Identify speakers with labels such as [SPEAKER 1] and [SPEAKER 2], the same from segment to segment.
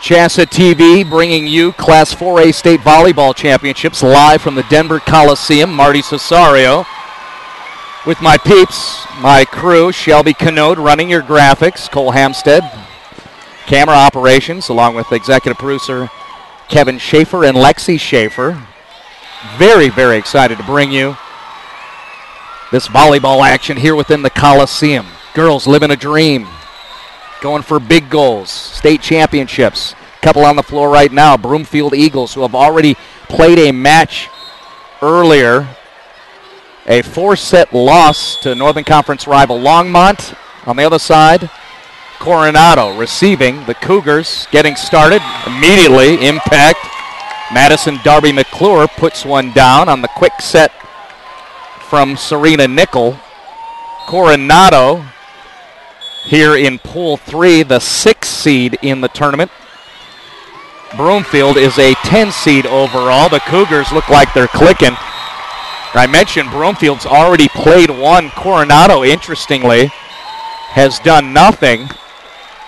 [SPEAKER 1] CHSAA TV bringing you Class 4A State Volleyball Championships live from the Denver Coliseum. Marty Cesario with my peeps, my crew, Shelby Canode running your graphics, Cole Hamstead, camera operations, along with executive producer Kevin Schaefer and Lexi Schaefer. Very, very excited to bring you this volleyball action here within the Coliseum. Girls living a dream, going for big goals, state championships. Couple on the floor right now, Broomfield Eagles, who have already played a match earlier. A 4-set loss to Northern Conference rival Longmont. On the other side, Coronado receiving. The Cougars getting started immediately. Impact. Madison Darby McClure puts one down on the quick set from Serena Nickel. Coronado here in Pool 3, the 6th seed in the tournament. Broomfield is a 10 seed overall. The Cougars look like they're clicking. I mentioned Broomfield's already played one. Coronado, interestingly, has done nothing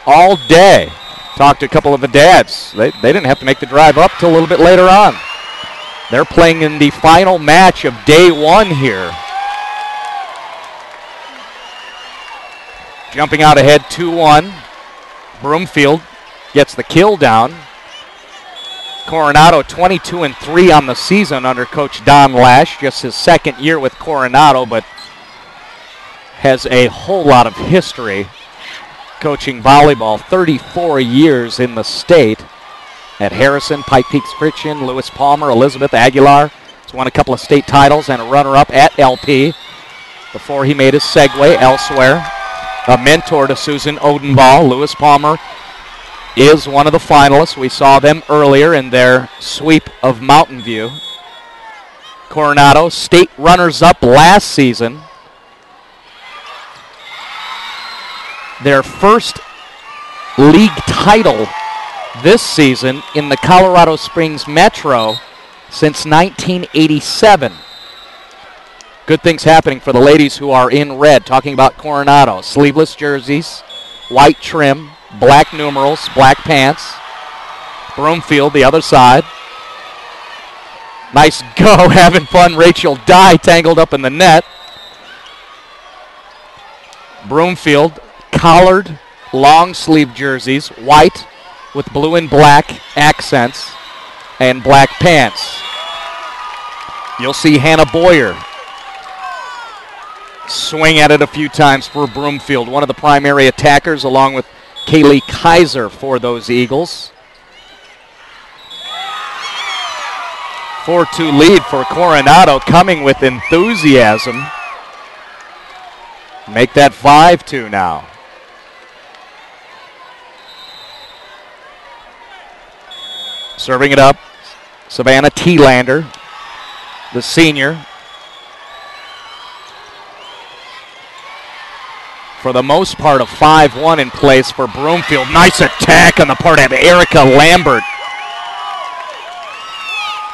[SPEAKER 1] all day. Talked to a couple of the dads. They didn't have to make the drive up till a little bit later on. They're playing in the final match of day one here. Jumping out ahead 2-1. Broomfield gets the kill down. Coronado 22-3 on the season under Coach Don Lash. Just his second year with Coronado, but has a whole lot of history coaching volleyball. 34 years in the state at Harrison, Pike Peaks Christian, Lewis Palmer, Elizabeth Aguilar. He's won a couple of state titles and a runner-up at LP before he made his segue elsewhere. A mentor to Susan Odenball. Lewis Palmer is one of the finalists. We saw them earlier in their sweep of Mountain View. Coronado, state runners-up last season. Their first league title this season in the Colorado Springs Metro since 1987. Good things happening for the ladies who are in red. Talking about Coronado. Sleeveless jerseys, white trim, black numerals, black pants. Broomfield, the other side. Nice go, having fun. Rachel Dye tangled up in the net. Broomfield, collared, long sleeve jerseys, white with blue and black accents, and black pants. You'll see Hannah Boyer swing at it a few times for Broomfield, one of the primary attackers, along with Kaylee Kaiser for those Eagles. 4-2 lead for Coronado, coming with enthusiasm. Make that 5-2 now. Serving it up, Savannah Thielander, the senior. For the most part, a 5-1 in place for Broomfield. Nice attack on the part of Erica Lambert.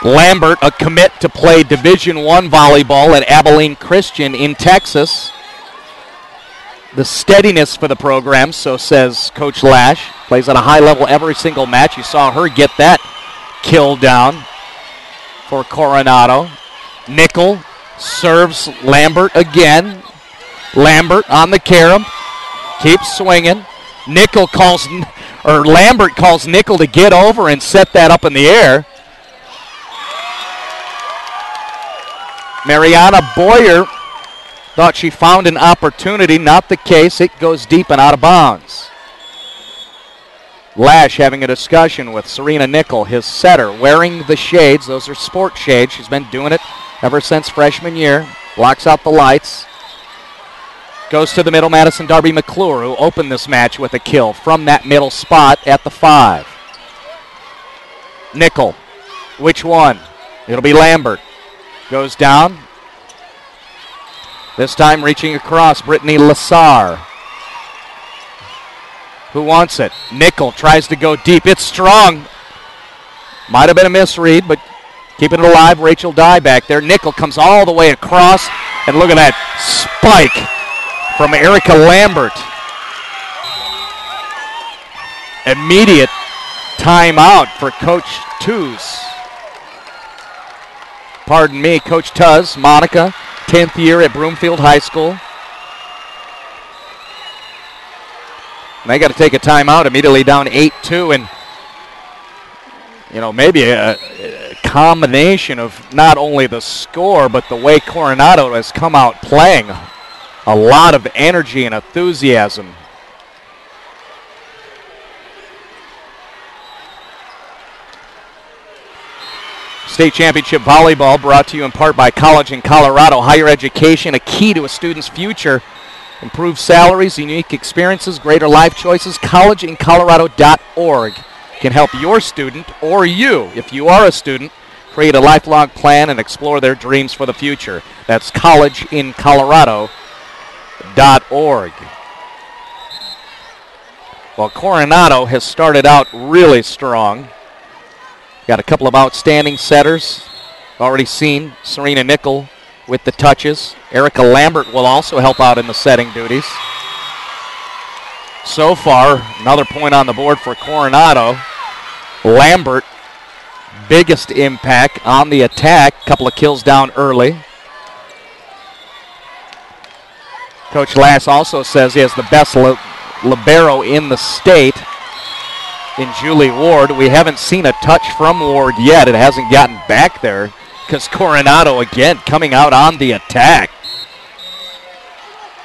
[SPEAKER 1] Lambert, a commit to play Division I volleyball at Abilene Christian in Texas. The steadiness for the program, so says Coach Lash. Plays at a high level every single match. You saw her get that kill down for Coronado. Nickel serves Lambert again. Lambert on the carom, keeps swinging. Lambert calls Nickel to get over and set that up in the air. Mariana Boyer thought she found an opportunity. Not the case. It goes deep and out of bounds. Lash having a discussion with Serena Nickel, his setter, wearing the shades. Those are sport shades. She's been doing it ever since freshman year. Blocks out the lights. Goes to the middle, Madison Darby McClure, who opened this match with a kill from that middle spot at the 5. Nickel, which one? It'll be Lambert. Goes down. This time reaching across, Brittany Lassar. Who wants it? Nickel tries to go deep. It's strong. Might have been a misread, but keeping it alive. Rachel Dye back there. Nickel comes all the way across, and look at that spike from Erica Lambert. Immediate timeout for Coach Tuz. Pardon me, Coach Tuz, Monica, 10th year at Broomfield High School. And they got to take a timeout immediately down 8-2, and maybe a combination of not only the score but the way Coronado has come out playing. A lot of energy and enthusiasm. State Championship Volleyball brought to you in part by College in Colorado. Higher education, a key to a student's future. Improved salaries, unique experiences, greater life choices. CollegeInColorado.org can help your student, or you, if you are a student, create a lifelong plan and explore their dreams for the future. That's CollegeInColorado.org. Well, Coronado has started out really strong. Got a couple of outstanding setters. Already seen Serena Nickel with the touches. Erica Lambert will also help out in the setting duties. So far, another point on the board for Coronado. Lambert, biggest impact on the attack. Couple of kills down early. Coach Lass also says he has the best libero in the state in Julie Ward. We haven't seen a touch from Ward yet. It hasn't gotten back there because Coronado, again, coming out on the attack.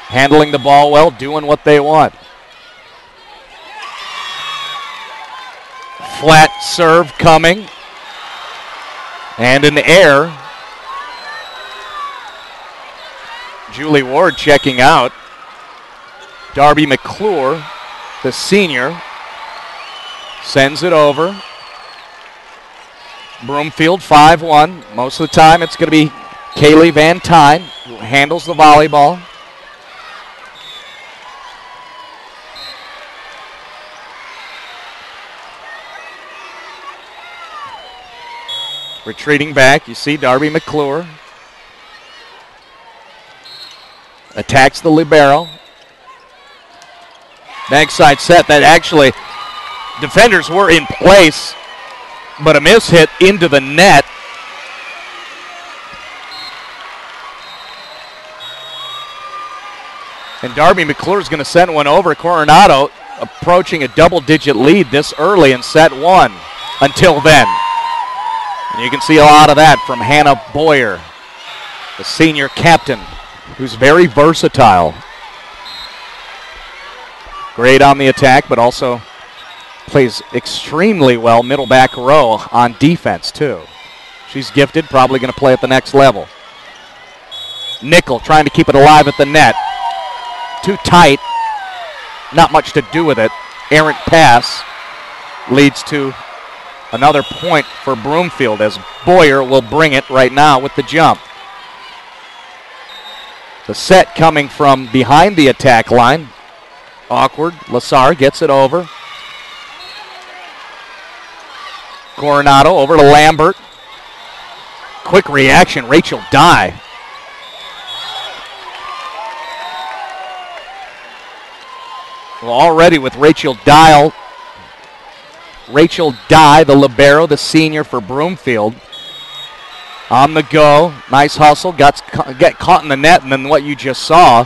[SPEAKER 1] Handling the ball well, doing what they want. Flat serve coming. And in the air. Julie Ward checking out. Darby McClure, the senior, sends it over. Broomfield 5-1. Most of the time it's going to be Kaylee Van Tyne who handles the volleyball. Retreating back, you see Darby McClure. Attacks the libero. Backside set that actually defenders were in place, but a miss hit into the net. And Darby McClure is going to send one over. Coronado approaching a double-digit lead this early in set one until then. And you can see a lot of that from Hannah Boyer, the senior captain, who's very versatile. Great on the attack, but also plays extremely well middle back row on defense, too. She's gifted, probably going to play at the next level. Nickel trying to keep it alive at the net. Too tight. Not much to do with it. Errant pass leads to another point for Broomfield as Boyer will bring it right now with the jump. The set coming from behind the attack line. Awkward. Lassar gets it over. Coronado over to Lambert. Quick reaction, Rachel Dye. Well, already with Rachel Dye, the libero, the senior for Broomfield. On the go, nice hustle, get caught in the net, and then what you just saw,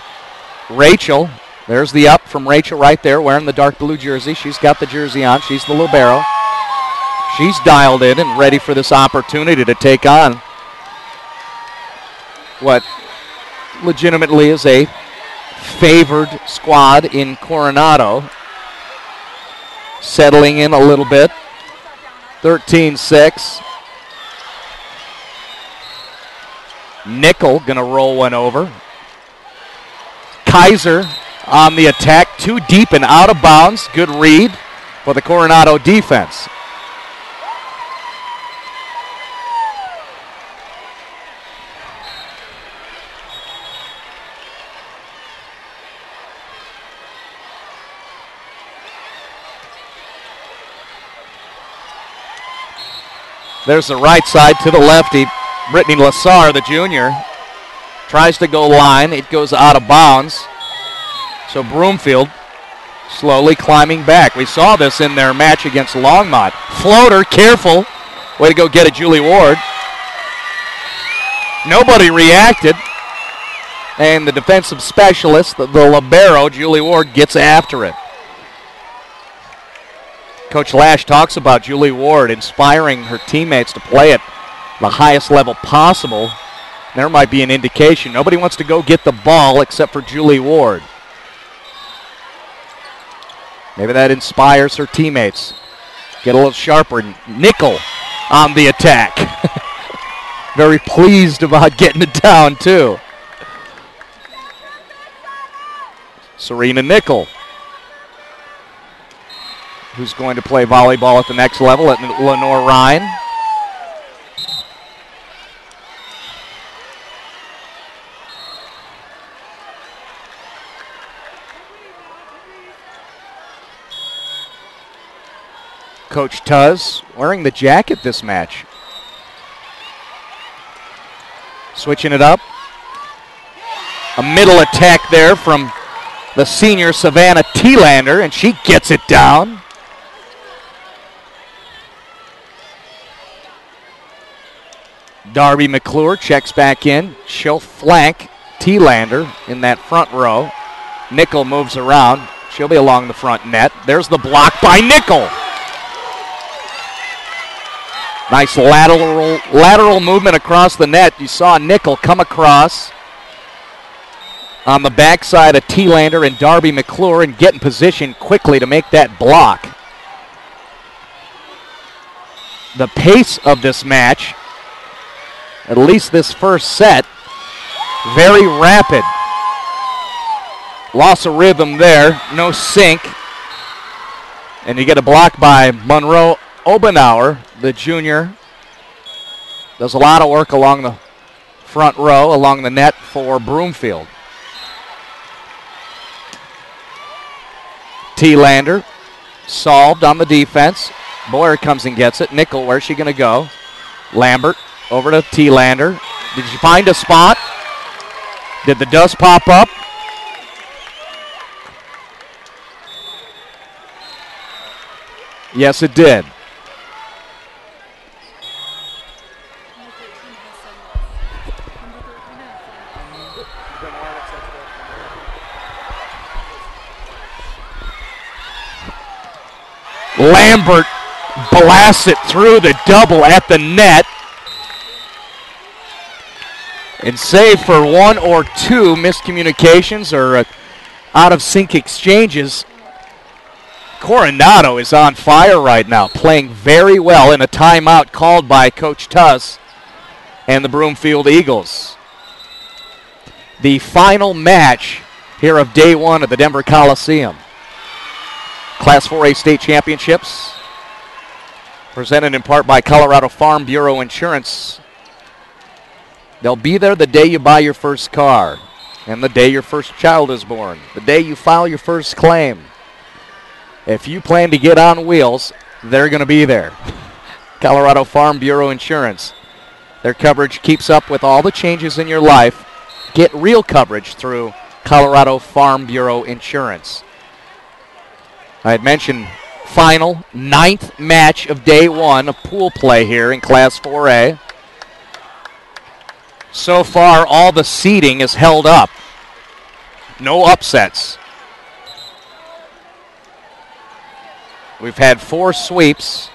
[SPEAKER 1] Rachel, there's the up from Rachel right there, wearing the dark blue jersey. She's got the jersey on, she's the libero. She's dialed in and ready for this opportunity to take on what legitimately is a favored squad in Coronado. Settling in a little bit. 13-6. Nickel going to roll one over. Kaiser on the attack. Too deep and out of bounds. Good read for the Coronado defense. There's the right side to the lefty. Brittany Lassar, the junior, tries to go line. It goes out of bounds. So Broomfield slowly climbing back. We saw this in their match against Longmont. Floater, careful. Way to go get it, Julie Ward. Nobody reacted. And the defensive specialist, the libero, Julie Ward, gets after it. Coach Lash talks about Julie Ward inspiring her teammates to play at the highest level possible. There might be an indication. Nobody wants to go get the ball except for Julie Ward. Maybe that inspires her teammates. Get a little sharper. Nickel on the attack. Very pleased about getting it down, too. Serena Nickel, who's going to play volleyball at the next level at Lenore Ryan. Coach Tuz wearing the jacket this match. Switching it up. A middle attack there from the senior Savannah Thielander, and she gets it down. Darby McClure checks back in. She'll flank Thielander in that front row. Nickel moves around. She'll be along the front net. There's the block by Nickel. Nice lateral movement across the net. You saw Nickel come across on the backside of Thielander and Darby McClure and get in position quickly to make that block. The pace of this match, at least this first set, very rapid. Loss of rhythm there, no sync. And you get a block by Monroe Obenauer, the junior. Does a lot of work along the front row, along the net for Broomfield. Thielander solved on the defense. Boyer comes and gets it. Nickel, where's she going to go? Lambert over to Thielander. Did she find a spot? Did the dust pop up? Yes, it did. Lambert blasts it through the double at the net. And save for one or two miscommunications or out of sync exchanges, Coronado is on fire right now, playing very well in a timeout called by Coach Tuss and the Broomfield Eagles. The final match here of day one of the Denver Coliseum. Class 4A state championships, presented in part by Colorado Farm Bureau Insurance. They'll be there the day you buy your first car, and the day your first child is born, the day you file your first claim. If you plan to get on wheels, they're going to be there. Colorado Farm Bureau Insurance. Their coverage keeps up with all the changes in your life. Get real coverage through Colorado Farm Bureau Insurance. I had mentioned final 9th match of day one of pool play here in Class 4A. So far, all the seeding is held up. No upsets. We've had 4 sweeps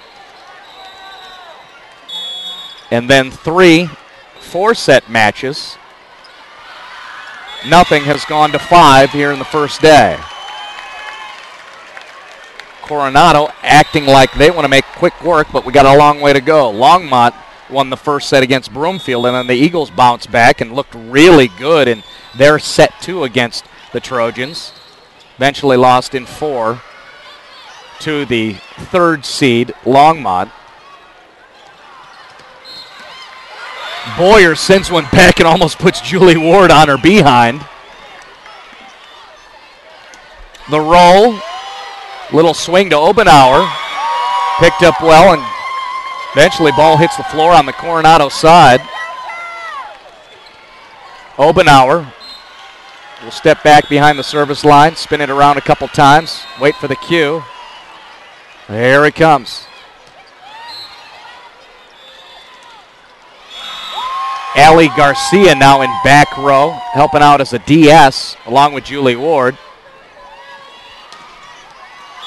[SPEAKER 1] and then 3 4-set matches. Nothing has gone to 5 here in the first day. Coronado acting like they want to make quick work, but we got a long way to go. Longmont won the first set against Broomfield, and then the Eagles bounced back and looked really good in their set 2 against the Trojans. Eventually lost in 4 to the 3rd seed, Longmont. Boyer sends one back and almost puts Julie Ward on her behind. The roll. Little swing to Obenauer. Picked up well, and eventually ball hits the floor on the Coronado side. Obenauer will step back behind the service line, spin it around a couple times, wait for the cue. Here it comes. Allie Garcia now in back row, helping out as a DS along with Julie Ward.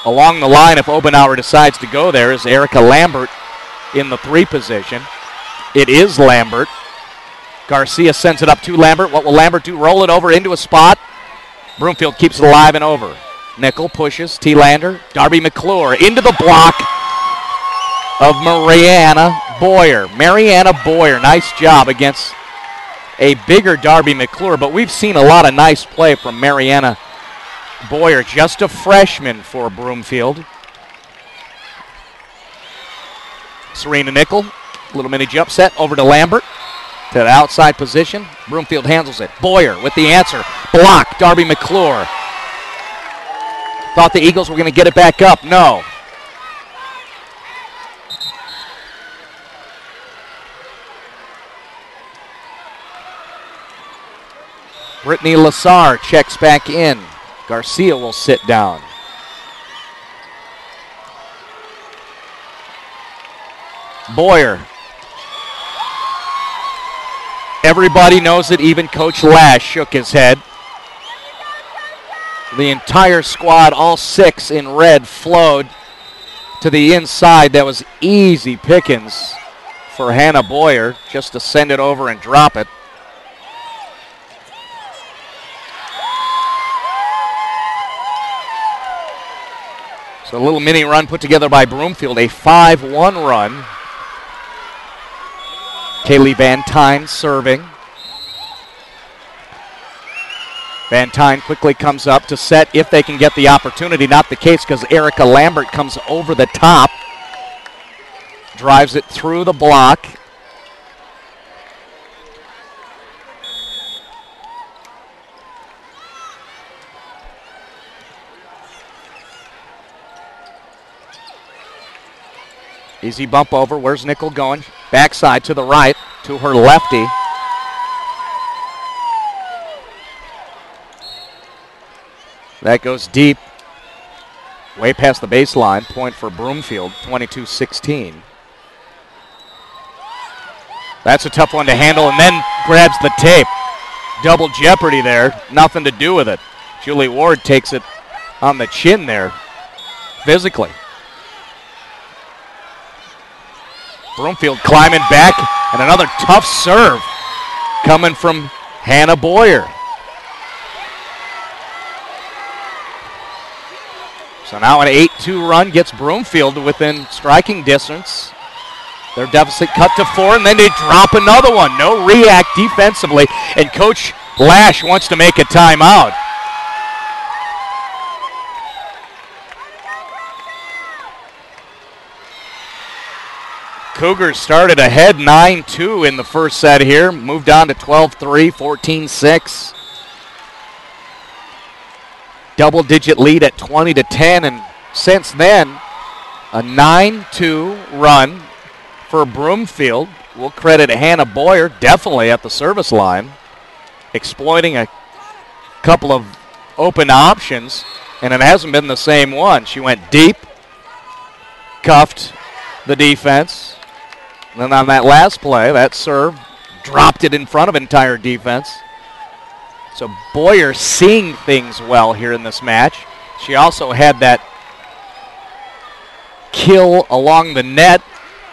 [SPEAKER 1] Along the line, if Obenauer decides to go there, is Erica Lambert in the 3 position. It is Lambert. Garcia sends it up to Lambert. What will Lambert do? Roll it over into a spot. Broomfield keeps it alive and over. Nickel pushes. T-Lander. Darby McClure into the block of Mariana Boyer. Mariana Boyer, nice job against a bigger Darby McClure, but we've seen a lot of nice play from Mariana Boyer, just a freshman for Broomfield. Serena Nickel, little mini jump set over to Lambert, to the outside position. Broomfield handles it. Boyer with the answer. Block, Darby McClure. Thought the Eagles were going to get it back up. No. Brittany Lassar checks back in. Garcia will sit down. Boyer. Everybody knows it, even Coach Lash shook his head. The entire squad, all 6 in red, flowed to the inside. That was easy pickings for Hannah Boyer, just to send it over and drop it. So a little mini run put together by Broomfield, a 5-1 run. Kaylee Van Tine serving. Van Tine quickly comes up to set if they can get the opportunity. Not the case because Erica Lambert comes over the top. Drives it through the block. Easy bump over. Where's Nickel going? Backside to the right, to her lefty. That goes deep. Way past the baseline. Point for Broomfield, 22-16. That's a tough one to handle, and then grabs the tape. Double jeopardy there. Nothing to do with it. Julie Ward takes it on the chin there, physically. Broomfield climbing back, and another tough serve coming from Hannah Boyer. So now an 8-2 run gets Broomfield within striking distance. Their deficit cut to 4, and then they drop another one. No react defensively, and Coach Lash wants to make a timeout. Cougars started ahead 9-2 in the first set here. Moved on to 12-3, 14-6. Double-digit lead at 20-10, and since then, a 9-2 run for Broomfield. We'll credit Hannah Boyer definitely at the service line, exploiting a couple of open options, and it hasn't been the same one. She went deep, cuffed the defense. And then on that last play, that serve, dropped it in front of entire defense. So Boyer seeing things well here in this match. She also had that kill along the net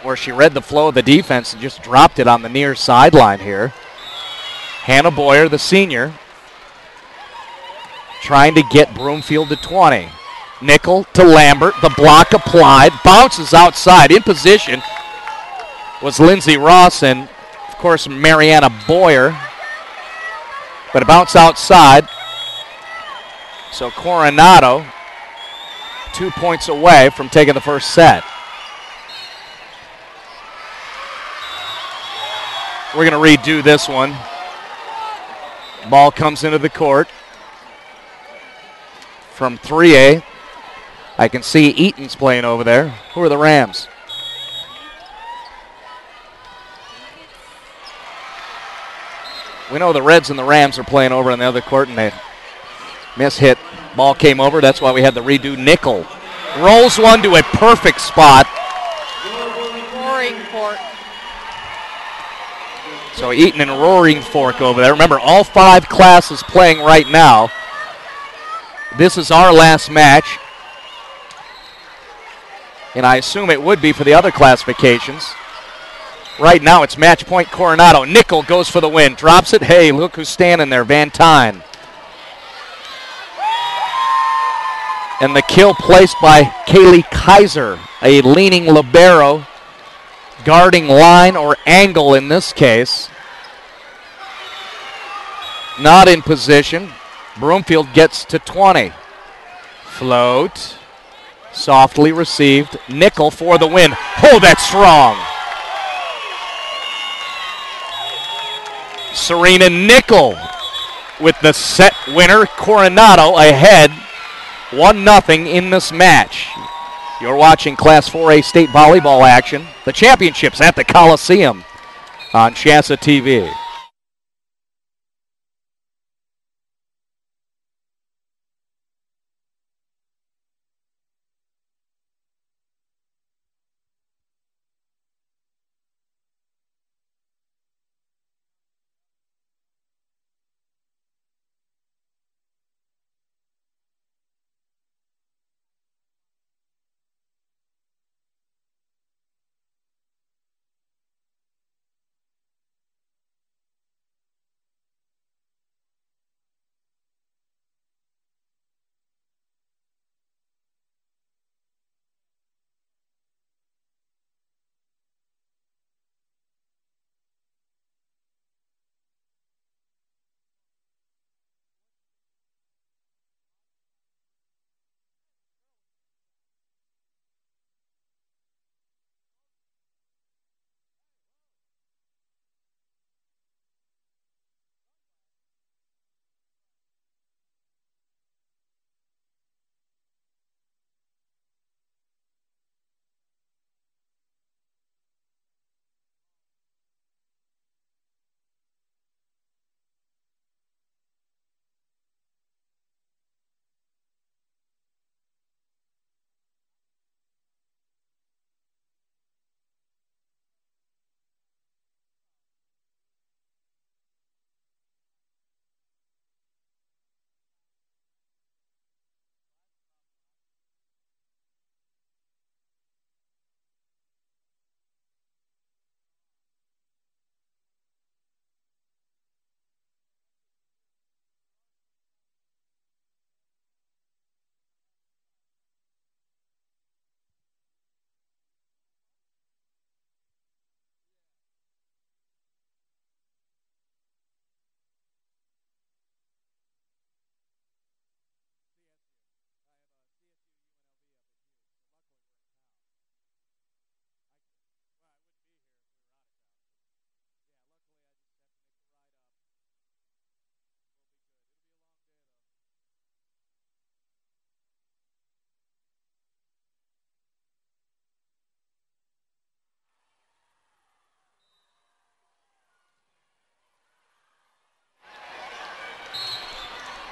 [SPEAKER 1] where she read the flow of the defense and just dropped it on the near sideline here. Hannah Boyer, the senior, trying to get Broomfield to 20. Nickel to Lambert, the block applied, bounces outside, in position was Lindsay Ross and, of course, Mariana Boyer. But it bounced outside. So Coronado 2 points away from taking the first set. We're going to redo this one. Ball comes into the court from 3A. I can see Eaton's playing over there. Who are the Rams? We know the Reds and the Rams are playing over on the other court, and Miss hit. Ball came over. That's why we had the redo. Nickel rolls one to a perfect spot.
[SPEAKER 2] Roaring Fork.
[SPEAKER 1] So Eaton and Roaring Fork over there. Remember, all 5 classes playing right now. This is our last match. And I assume it would be for the other classifications. Right now it's match point Coronado. Nickel goes for the win. Drops it. Hey, look who's standing there. Van Tyne. And the kill placed by Kaylee Kaiser, a leaning libero, guarding line or angle in this case. Not in position. Broomfield gets to 20. Float. Softly received. Nickel for the win. Oh, that's strong. Serena Nickel with the set winner. Coronado ahead 1-0 in this match. You're watching Class 4A state volleyball action. The championships at the Coliseum on CHSAA TV.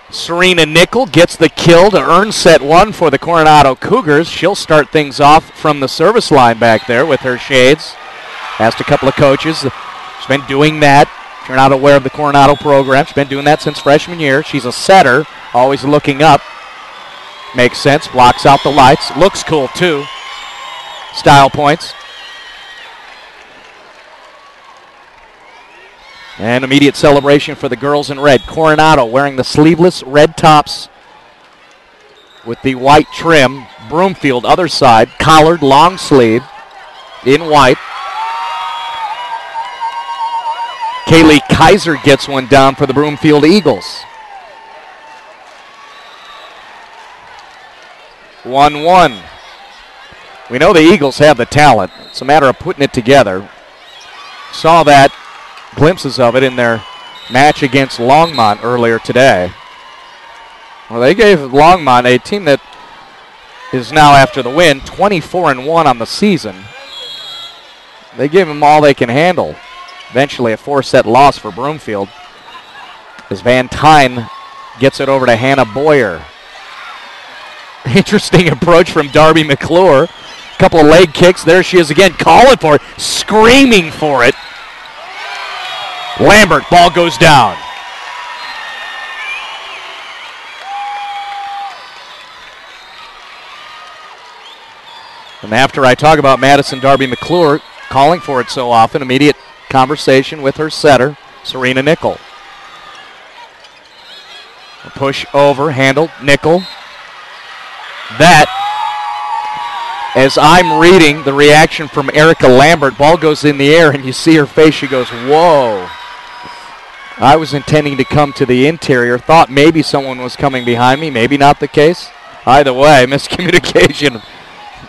[SPEAKER 1] Serena Nickel gets the kill to earn set 1 for the Coronado Cougars. She'll start things off from the service line back there with her shades. Asked a couple of coaches. She's been doing that. If you're not aware of the Coronado program, she's been doing that since freshman year. She's a setter, always looking up. Makes sense. Blocks out the lights. Looks cool, too. Style points. And immediate celebration for the girls in red. Coronado wearing the sleeveless red tops with the white trim. Broomfield, other side, collared, long sleeve in white. Kaylee Kaiser gets one down for the Broomfield Eagles. 1-1. We know the Eagles have the talent. It's a matter of putting it together. Saw that. Glimpses of it in their match against Longmont earlier today. Well, they gave Longmont, a team that is now, after the win, 24-1 on the season. They gave them all they can handle. Eventually a 4-set loss for Broomfield as Van Tyne Gets it over to Hannah Boyer. Interesting approach from Darby McClure. Couple of leg kicks. There she is again, calling for it, screaming for it. Lambert, ball goes down. And after I talk about Madison Darby McClure calling for it so often, immediate conversation with her setter, Serena Nickel. A push over, handled, Nickel. That, as I'm reading the reaction from Erica Lambert, ball goes in the air and you see her face, she goes, whoa. I was intending to come to the interior, thought maybe someone was coming behind me, maybe not the case. Either way, miscommunication.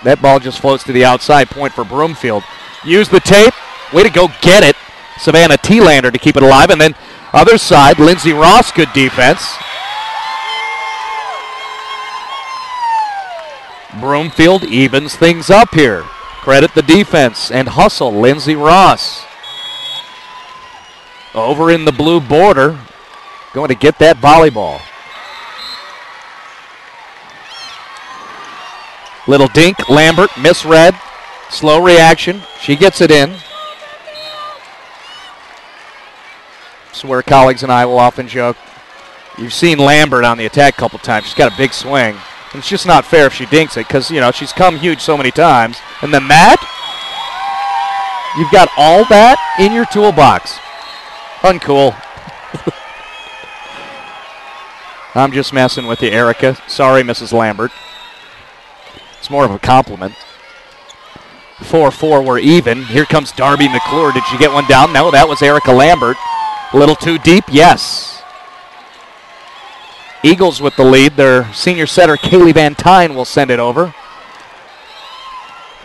[SPEAKER 1] That ball just floats to the outside, point for Broomfield. Use the tape, way to go get it. Savannah Thielander to keep it alive, and then other side, Lindsey Ross, good defense. Broomfield evens things up here. Credit the defense and hustle, Lindsey Ross. Over in the blue border, going to get that volleyball. Little dink, Lambert, misread. Slow reaction, she gets it in. This is where colleagues and I will often joke. You've seen Lambert on the attack a couple times. She's got a big swing. And it's just not fair if she dinks it because, you know, she's come huge so many times. And then that, you've got all that in your toolbox. Uncool. I'm just messing with you, Erica. Sorry, Mrs. Lambert. It's more of a compliment. 4-4, we're even. Here comes Darby McClure. Did she get one down? No, that was Erica Lambert. A little too deep? Yes. Eagles with the lead. Their senior setter, Kaylee Van Tyne, will send it over.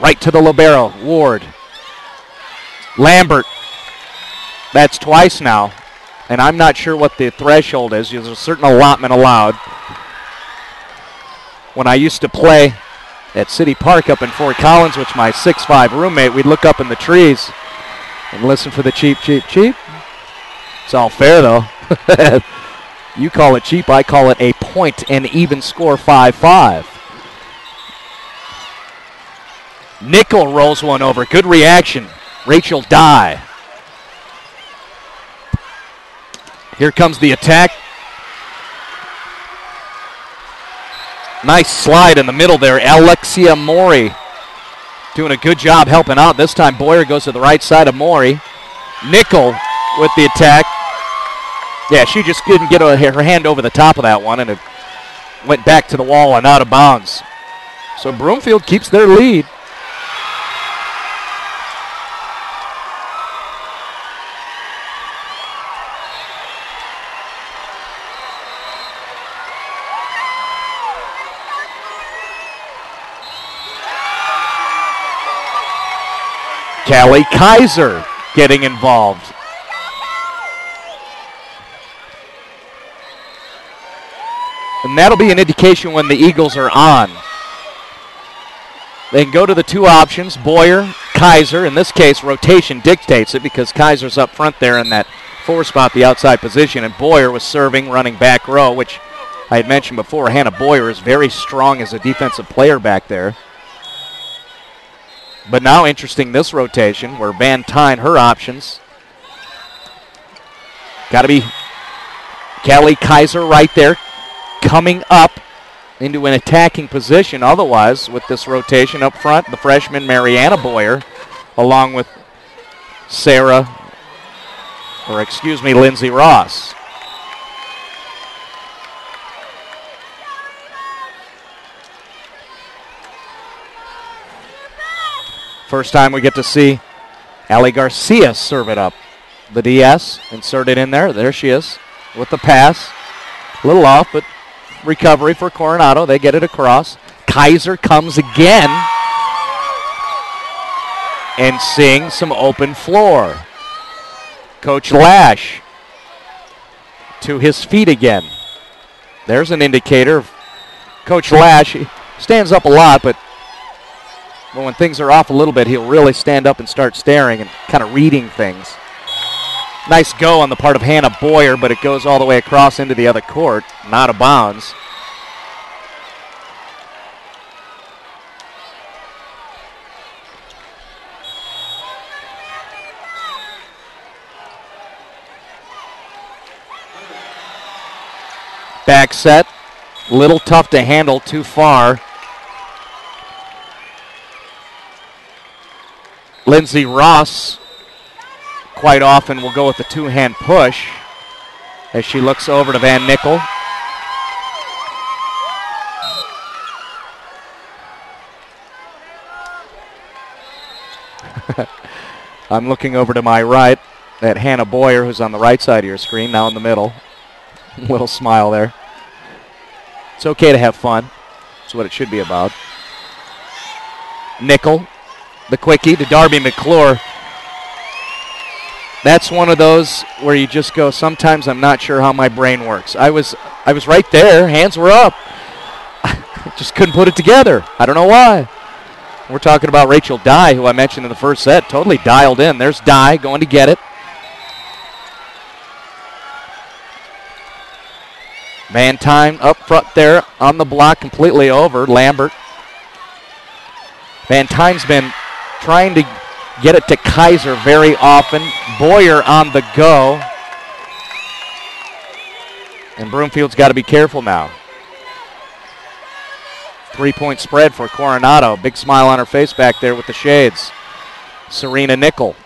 [SPEAKER 1] Right to the libero, Ward. Lambert. That's twice now. And I'm not sure what the threshold is. There's a certain allotment allowed. When I used to play at City Park up in Fort Collins with my 6'5" roommate, we'd look up in the trees and listen for the cheep, cheep, cheep. It's all fair, though. You call it cheap, I call it a point and even score 5-5. Nickel rolls one over. Good reaction. Rachel Dye. Here comes the attack. Nice slide in the middle there. Alexia Mori doing a good job helping out. This time Boyer goes to the right side of Mori. Nickel with the attack. Yeah, she just couldn't get her hand over the top of that one, and it went back to the wall and out of bounds. So Broomfield keeps their lead. Callie Kaiser getting involved. And that'll be an indication when the Eagles are on. They can go to the two options, Boyer, Kaiser. In this case, rotation dictates it because Kaiser's up front there in that 4 spot, the outside position, and Boyer was serving, running back row, which I had mentioned before. Hannah Boyer is very strong as a defensive player back there. But now interesting this rotation where Van Tyne, her options. Got to be Callie Kaiser right there, coming up into an attacking position. Otherwise, with this rotation up front, the freshman Mariana Boyer, along with Lindsey Ross. First time we get to see Allie Garcia serve it up. The DS inserted in there. There she is with the pass. A little off, but recovery for Coronado. They get it across. Kaiser comes again and seeing some open floor. Coach Lash to his feet again. There's an indicator. Coach Lash, he stands up a lot, but when things are off a little bit, he'll really stand up and start staring and kind of reading things. Nice go on the part of Hannah Boyer, but it goes all the way across into the other court, not out of bounds. Back set, little tough to handle, too far. Lindsay Ross quite often will go with the two-hand push as she looks over to Van Nickel. I'm looking over to my right at Hannah Boyer, who's on the right side of your screen, now in the middle. Little smile there. It's okay to have fun. That's what it should be about. Nickel, the quickie to Darby McClure. That's one of those where you just go, sometimes I'm not sure how my brain works. I was right there, hands were up. Just couldn't put it together. I don't know why. We're talking about Rachel Dye, who I mentioned in the first set, totally dialed in. There's Dye going to get it. Man time up front there on the block, completely over. Lambert. Van Tine's been trying to get it to Kaiser very often. Boyer on the go. And Broomfield's got to be careful now. 3-point spread for Coronado. Big smile on her face back there with the shades. Serena Nickel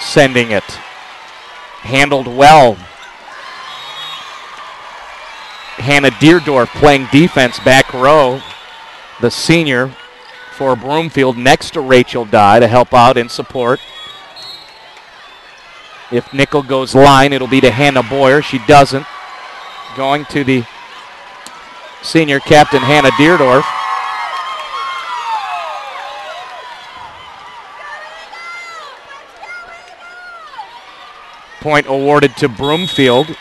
[SPEAKER 1] sending it. Handled well. Hannah Deerdorf playing defense back row. The senior for Broomfield next to Rachel Dye to help out in support. If Nickel goes line, it'll be to Hannah Boyer. She doesn't. Going to the senior captain, Hannah Deerdorf. Point awarded to Broomfield.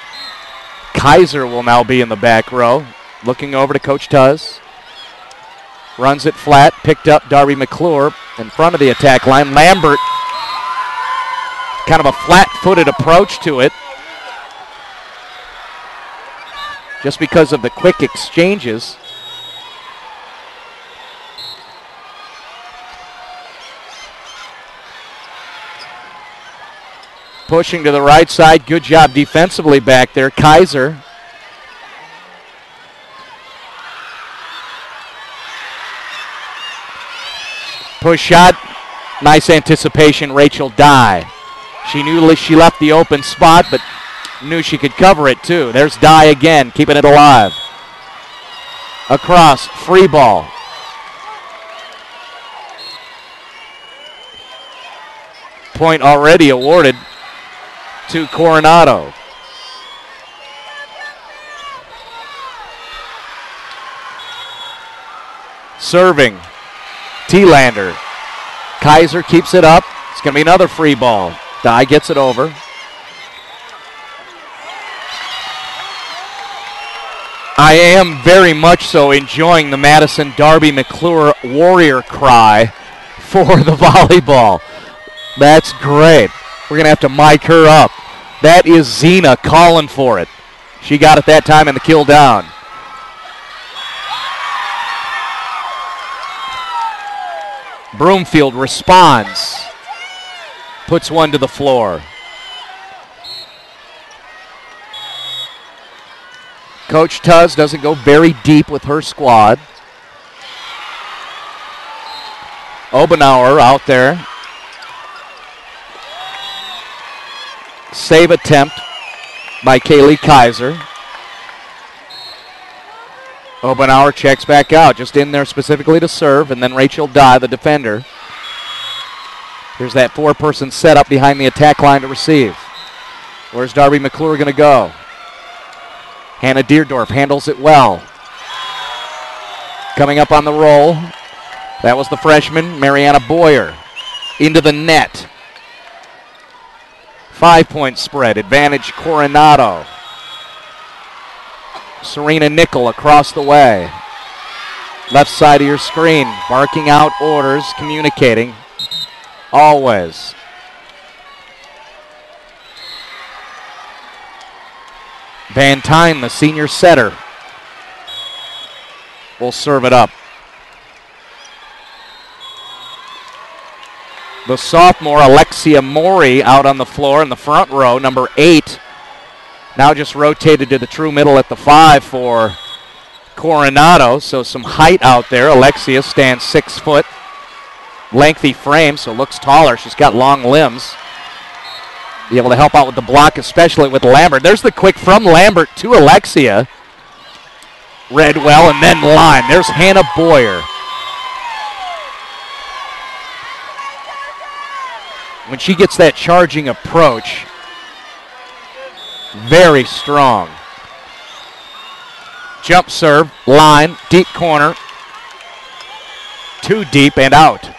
[SPEAKER 1] Kaiser will now be in the back row. Looking over to Coach Tuz. Runs it flat, picked up Darby McClure in front of the attack line. Lambert, kind of a flat-footed approach to it. Just because of the quick exchanges. Pushing to the right side. Good job defensively back there. Kaiser. Push shot. Nice anticipation, Rachel Dye. She knew she left the open spot, but knew she could cover it too. There's Dye again, keeping it alive. Across, free ball. Point already awarded to Coronado. Serving, T-Lander. Kaiser keeps it up. It's going to be another free ball. Dye gets it over. I am very much so enjoying the Madison Darby McClure warrior cry for the volleyball. That's great. We're going to have to mic her up. That is Zena calling for it. She got it that time in the kill down. Broomfield responds. Puts one to the floor. Coach Tuz doesn't go very deep with her squad. Obenauer out there. Save attempt by Kaylee Kaiser. Obenauer checks back out, just in there specifically to serve, and then Rachel Dye, the defender. Here's that four-person setup behind the attack line to receive. Where's Darby McClure going to go? Hannah Deerdorf handles it well. Coming up on the roll, that was the freshman, Mariana Boyer. Into the net. 5-point spread, advantage Coronado. Serena Nickel across the way. Left side of your screen, barking out orders, communicating. Always. Van Tyne, the senior setter, will serve it up. The sophomore, Alexia Mori, out on the floor in the front row, number 8. Now just rotated to the true middle at the 5 for Coronado, so some height out there. Alexia stands 6 foot, lengthy frame, so looks taller. She's got long limbs. Be able to help out with the block, especially with Lambert. There's the quick from Lambert to Alexia. Read well, and then line. There's Hannah Boyer. When she gets that charging approach, very strong. Jump serve, line, deep corner. Too deep and out.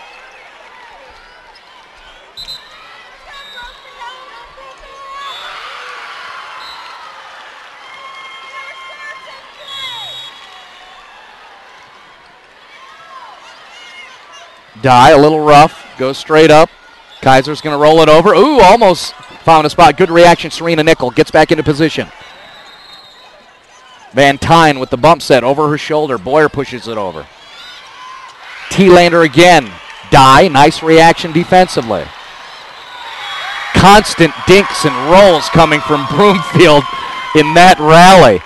[SPEAKER 1] Die, a little rough, goes straight up. Kaiser's going to roll it over. Ooh, almost found a spot. Good reaction, Serena Nickel gets back into position. Van Tyne with the bump set over her shoulder. Boyer pushes it over. T-Lander again. Die, nice reaction defensively. Constant dinks and rolls coming from Broomfield in that rally.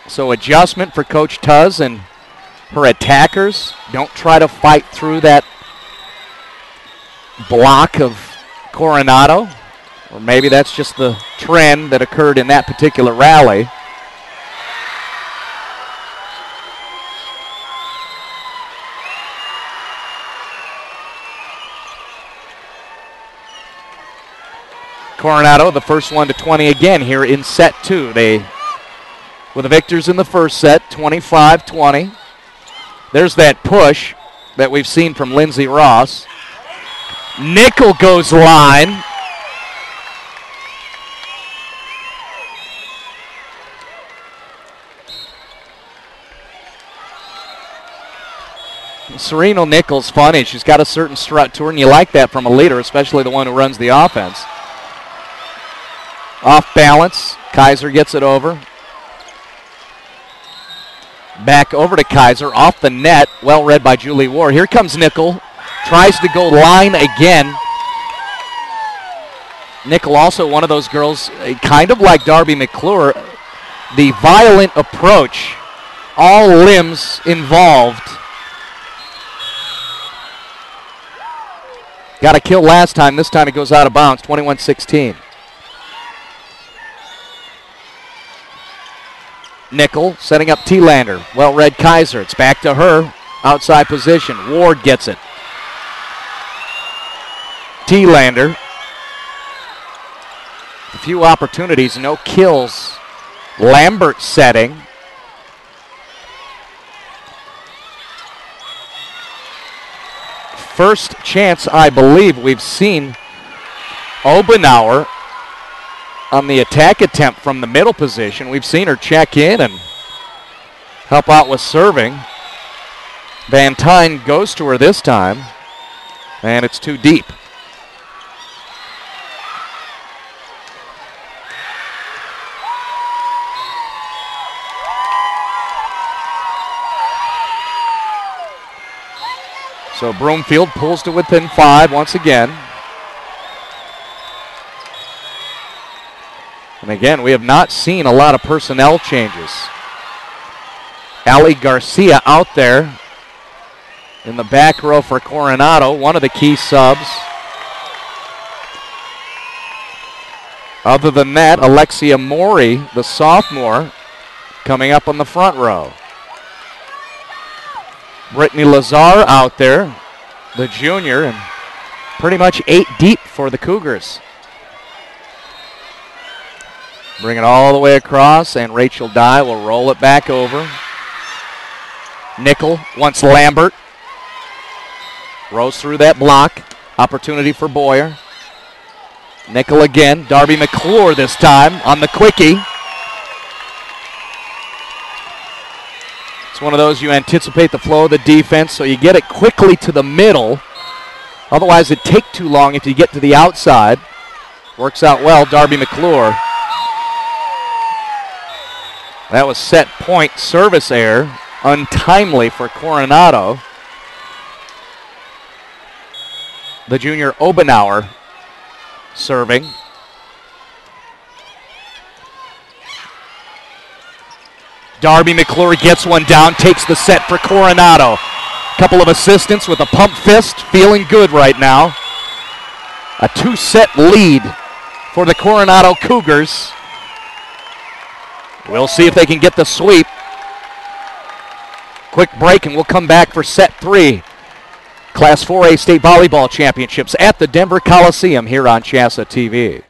[SPEAKER 1] So adjustment for Coach Tuz and her attackers. Don't try to fight through that block of Coronado. Or maybe that's just the trend that occurred in that particular rally. Coronado, the first one to 20 again here in set 2. They were the victors in the first set, 25-20. There's that push that we've seen from Lindsay Ross. Nickel goes line. Serena Nickel's funny. She's got a certain strut to her, and you like that from a leader, especially the one who runs the offense. Off balance. Kaiser gets it over. Back over to Kaiser, off the net. Well read by Julie Ward. Here comes Nickel. Tries to go line again. Nickel also one of those girls, kind of like Darby McClure, the violent approach. All limbs involved. Got a kill last time. This time it goes out of bounds, 21-16. Nickel setting up T-Lander. Well-read Kaiser. It's back to her. Outside position. Ward gets it. T-Lander. A few opportunities, no kills. Lambert setting. First chance, I believe, we've seen Obenauer on the attack attempt from the middle position. We've seen her check in and help out with serving. Van Tyne goes to her this time, and it's too deep. So Broomfield pulls to within 5 once again. And again, we have not seen a lot of personnel changes. Ali Garcia out there in the back row for Coronado, one of the key subs. Other than that, Alexia Mori, the sophomore, coming up on the front row. Brittany Lazar out there, the junior, and pretty much 8 deep for the Cougars. Bring it all the way across, and Rachel Dye will roll it back over. Nickel wants Lambert. Rose through that block. Opportunity for Boyer. Nickel again. Darby McClure this time on the quickie. It's one of those you anticipate the flow of the defense, so you get it quickly to the middle. Otherwise, it'd take too long if you get to the outside. Works out well, Darby McClure. That was set point service error, untimely for Coronado. The junior Obenauer serving. Darby McClure gets one down, takes the set for Coronado. Couple of assistants with a pump fist, feeling good right now. A 2-set lead for the Coronado Cougars. We'll see if they can get the sweep. Quick break and we'll come back for set 3. Class 4A State Volleyball Championships at the Denver Coliseum here on CHSAA TV.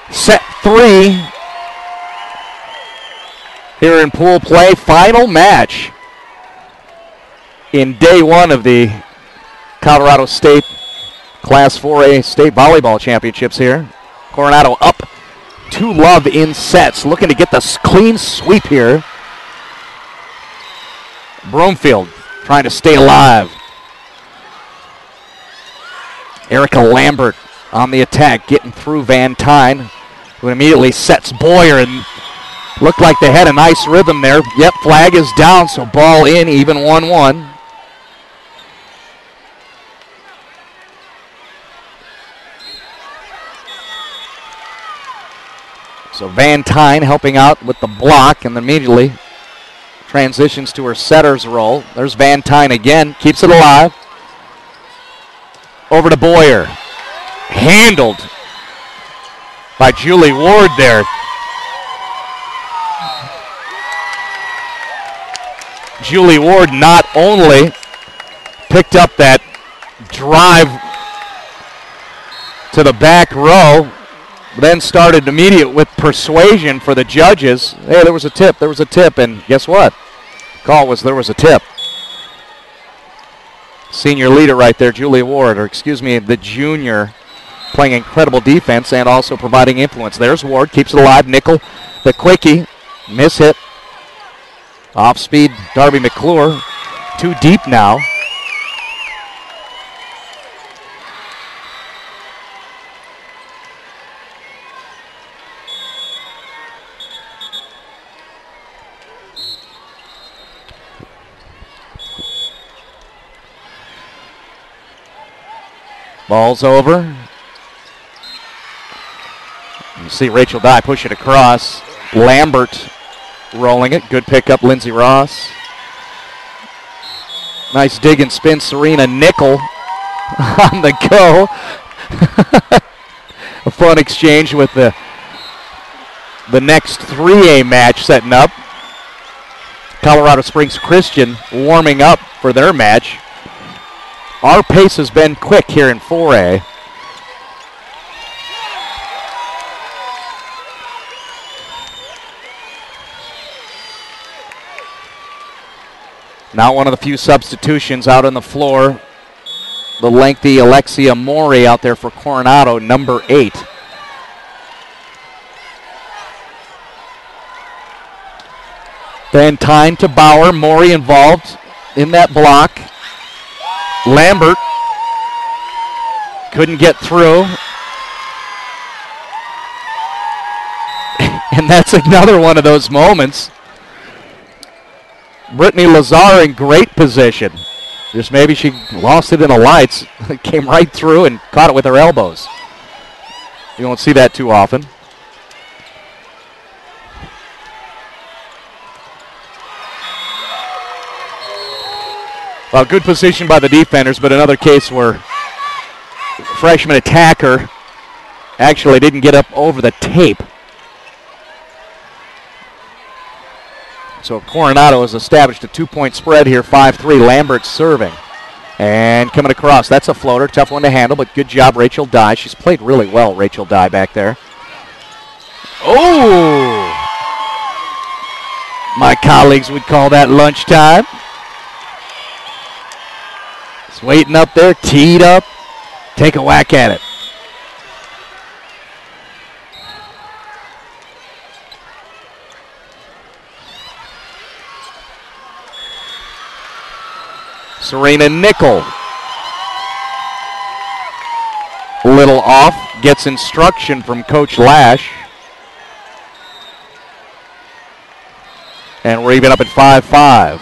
[SPEAKER 1] Set 3 here in pool play. Final match in day 1 of the Colorado State Class 4A State Volleyball Championships here. Coronado up 2-love in sets, looking to get the clean sweep here. Broomfield trying to stay alive. Erica Lambert on the attack, getting through Van Tyne, who immediately sets Boyer, and looked like they had a nice rhythm there. Yep, flag is down, so ball in, even 1-1. So Van Tyne helping out with the block and immediately transitions to her setter's role. There's Van Tyne again, keeps it alive. Over to Boyer. Handled by Julie Ward there. Julie Ward not only picked up that drive to the back row, then started immediate with persuasion for the judges. Hey, there was a tip, and guess what? Call was there was a tip. Senior leader right there, Julie Ward, or excuse me, the junior, playing incredible defense and also providing influence. There's Ward, keeps it alive. Nickel, the quickie, miss hit. Off speed, Darby McClure, too deep now. Ball's over. You see Rachel Dye push it across. Lambert rolling it. Good pickup, Lindsey Ross. Nice dig and spin, Serena Nickel on the go. A fun exchange with the next 3A match setting up. Colorado Springs Christian warming up for their match. Our pace has been quick here in 4A. Now one of the few substitutions out on the floor. The lengthy Alexia Mori out there for Coronado, number 8. Van Tyne to Bauer. Mori involved in that block. Lambert couldn't get through. And that's another one of those moments. Brittany Lazar in great position. Just maybe she lost it in the lights. It came right through and caught it with her elbows. You won't see that too often. Well, good position by the defenders, but another case where freshman attacker actually didn't get up over the tape. So Coronado has established a 2-point spread here, 5-3. Lambert serving. And coming across. That's a floater. Tough one to handle, but good job, Rachel Dye. She's played really well, Rachel Dye, back there. Oh! My colleagues would call that lunchtime. It's waiting up there, teed up. Take a whack at it. Serena Nickel. A little off. Gets instruction from Coach Lash. And we're even up at 5-5.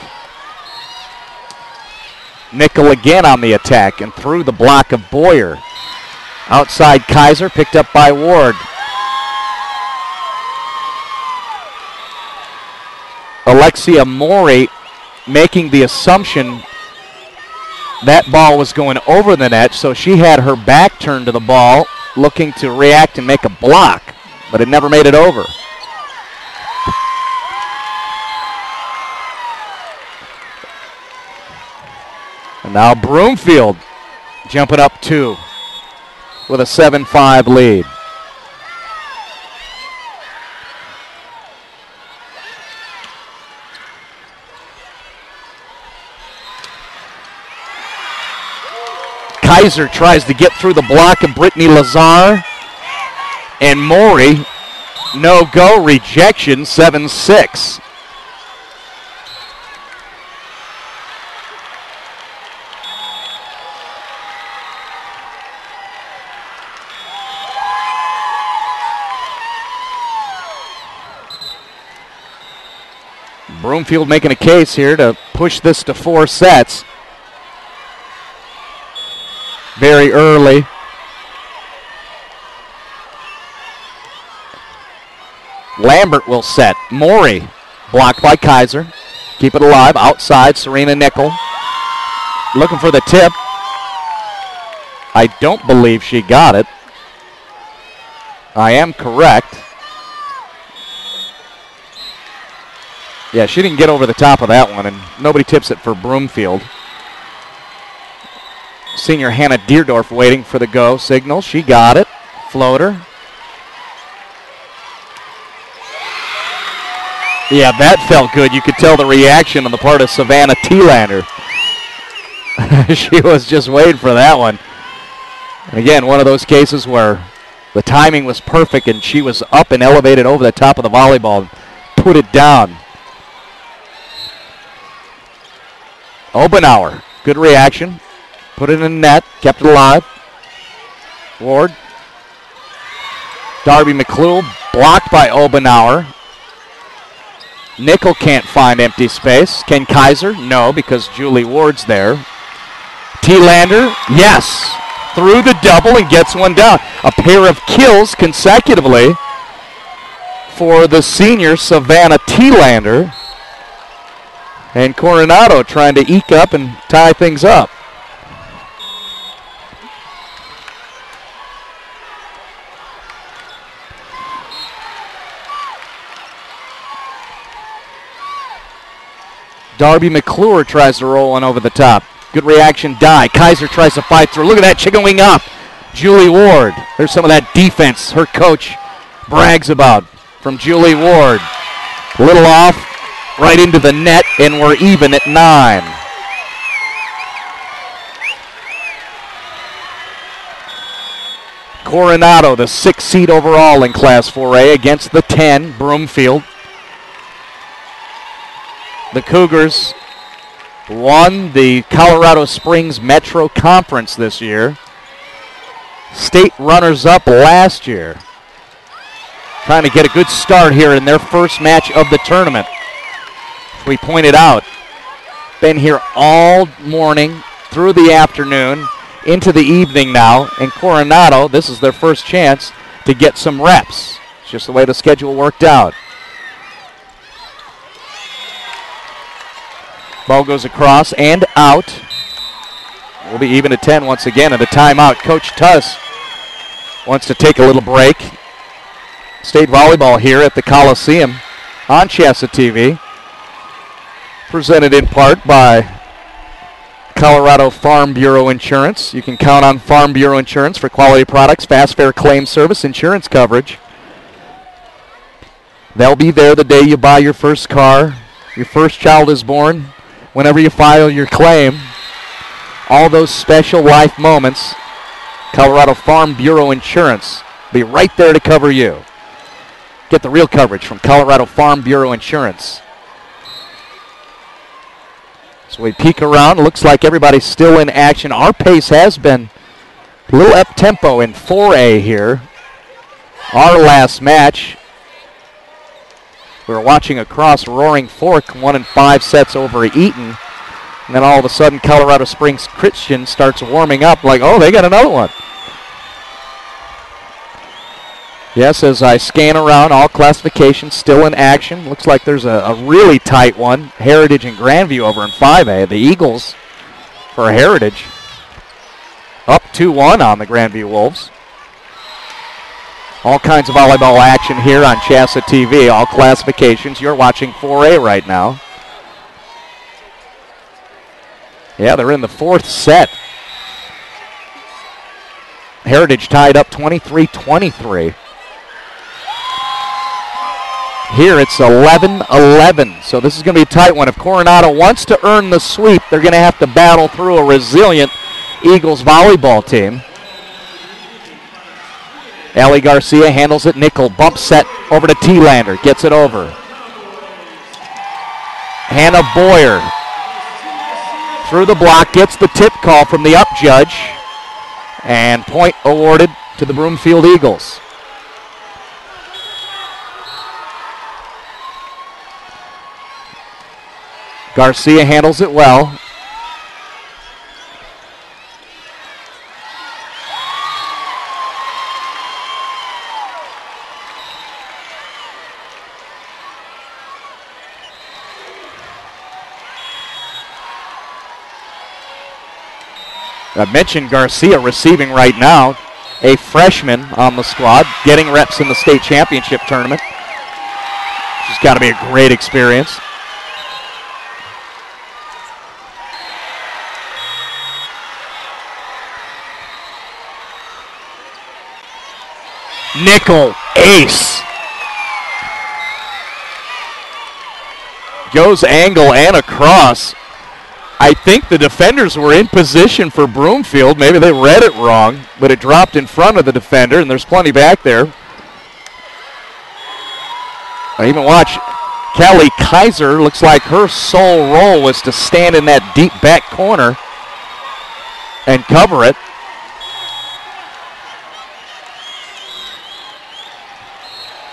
[SPEAKER 1] Nickel again on the attack and through the block of Boyer. Outside Kaiser, picked up by Ward. Alexia Mori making the assumption that ball was going over the net, so she had her back turned to the ball, looking to react and make a block, but it never made it over. And now Broomfield jumping up 2 with a 7-5 lead. Kaiser tries to get through the block of Brittany Lazar. And Maury, no go, rejection, 7-6. Broomfield making a case here to push this to 4 sets. Very early. Lambert will set. Maury blocked by Kaiser. Keep it alive. Outside, Serena Nickel. Looking for the tip. I don't believe she got it. I am correct. Yeah, she didn't get over the top of that one, and nobody tips it for Broomfield. Senior Hannah Deerdorf waiting for the go signal. She got it. Floater. Yeah, that felt good. You could tell the reaction on the part of Savannah Thielander. She was just waiting for that one. And again, one of those cases where the timing was perfect and she was up and elevated over the top of the volleyball and put it down. Obenauer, good reaction. Put it in the net, kept it alive. Ward. Darby McClure blocked by Obenauer. Nickel can't find empty space. Can Kaiser? No, because Julie Ward's there. Thielander, yes. Through the double and gets one down. A pair of kills consecutively for the senior Savannah Thielander. And Coronado trying to eke up and tie things up. Darby McClure tries to roll one over the top. Good reaction, die. Kaiser tries to fight through. Look at that, chicken wing up. Julie Ward. There's some of that defense her coach brags about from Julie Ward. A little off, right into the net, and we're even at 9. Coronado, the 6th seed overall in Class 4A against the 10, Broomfield. The Cougars won the Colorado Springs Metro Conference this year. State runners-up last year. Trying to get a good start here in their first match of the tournament. As we pointed out, been here all morning, through the afternoon, into the evening now. And Coronado, this is their first chance to get some reps. It's just the way the schedule worked out. Ball goes across and out. We'll be even at 10 once again at a timeout. Coach Tuss wants to take a little break. State volleyball here at the Coliseum on CHSAA TV. Presented in part by Colorado Farm Bureau Insurance. You can count on Farm Bureau Insurance for quality products, fast, fair claim service, insurance coverage. They'll be there the day you buy your first car, your first child is born, whenever you file your claim. All those special life moments, Colorado Farm Bureau Insurance will be right there to cover you. Get the real coverage from Colorado Farm Bureau Insurance. So we peek around. Looks like everybody's still in action. Our pace has been a little up-tempo in 4A here. Our last match, we were watching across Roaring Fork, 1 in 5 sets over Eaton. And then all of a sudden, Colorado Springs Christian starts warming up like, oh, they got another one. Yes, as I scan around, all classifications still in action. Looks like there's a really tight one. Heritage and Grandview over in 5A. The Eagles for Heritage up 2-1 on the Grandview Wolves. All kinds of volleyball action here on CHSAA TV. All classifications. You're watching 4A right now. Yeah, they're in the 4th set. Heritage tied up 23-23. Here it's 11-11. So this is going to be a tight one. If Coronado wants to earn the sweep, they're going to have to battle through a resilient Eagles volleyball team. Allie Garcia handles it. Nickel bump set over to Thielander. Gets it over. Hannah Boyer through the block. Gets the tip call from the up judge. And point awarded to the Broomfield Eagles. Garcia handles it well. I mentioned Garcia receiving right now, a freshman on the squad, getting reps in the state championship tournament. She's got to be a great experience. Nickel, ace. Goes angle and across. I think the defenders were in position for Broomfield. Maybe they read it wrong, but it dropped in front of the defender, and there's plenty back there. I even watch Kelly Kaiser. Looks like her sole role was to stand in that deep back corner and cover it.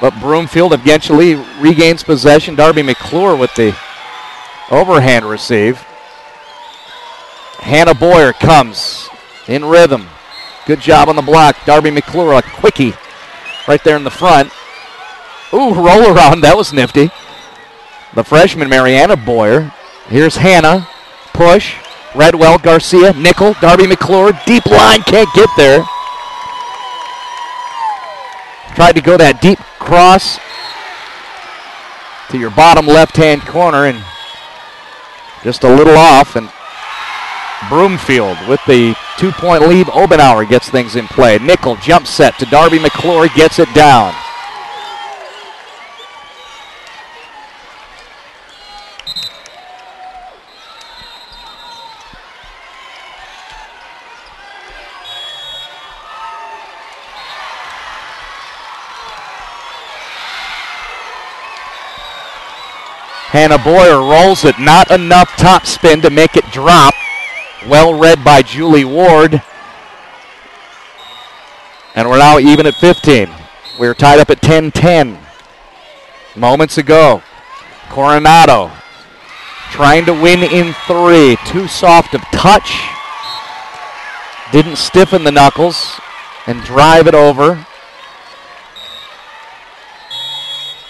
[SPEAKER 1] But Broomfield eventually regains possession. Darby McClure with the overhand receive. Hannah Boyer comes in rhythm. Good job on the block. Darby McClure, a quickie right there in the front. Ooh, roll around. That was nifty. The freshman, Mariana Boyer. Here's Hannah. Push. Redwell, Garcia, nickel. Darby McClure, deep line, can't get there. Tried to go that deep cross to your bottom left-hand corner and just a little off. And Broomfield with the 2-point lead. Obenauer gets things in play. Nickel jump set to Darby McClure, gets it down. Hannah Boyer rolls it, not enough top spin to make it drop. Well read by Julie Ward. And we're now even at 15. We're tied up at 10-10. Moments ago, Coronado trying to win in 3. Too soft of touch. Didn't stiffen the knuckles and drive it over.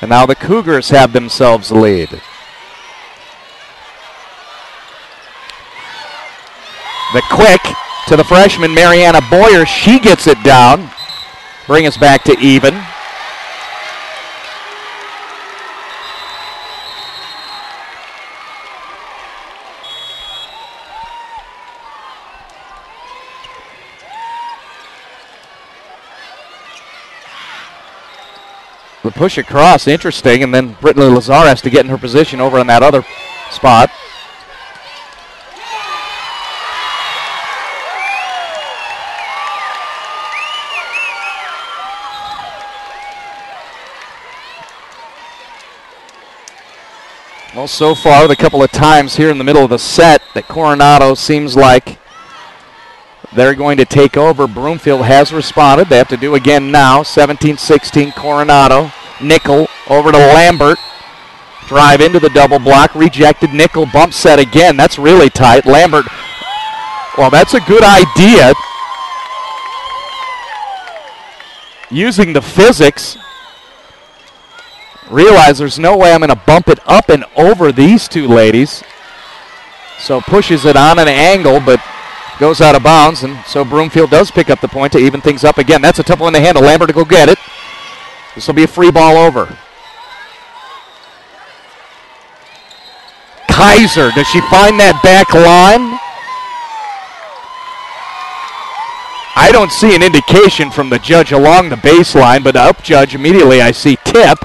[SPEAKER 1] And now the Cougars have themselves the lead. The quick to the freshman, Mariana Boyer. She gets it down. Bring us back to even. The push across, interesting, and then Brittany Lazar has to get in her position over on that other spot. Well, so far, the couple of times here in the middle of the set that Coronado seems like they're going to take over. Broomfield has responded. They have to do again now. 17-16 Coronado. Nickel over to Lambert. Drive into the double block. Rejected. Nickel bump set again. That's really tight. Lambert, well, that's a good idea. Using the physics. Realize there's no way I'm going to bump it up and over these two ladies. So pushes it on an angle, but goes out of bounds, and so Broomfield does pick up the point to even things up again. That's a tough one to handle. Lambert to go get it. This will be a free ball over. Kaiser, does she find that back line? I don't see an indication from the judge along the baseline, but up judge immediately I see tip.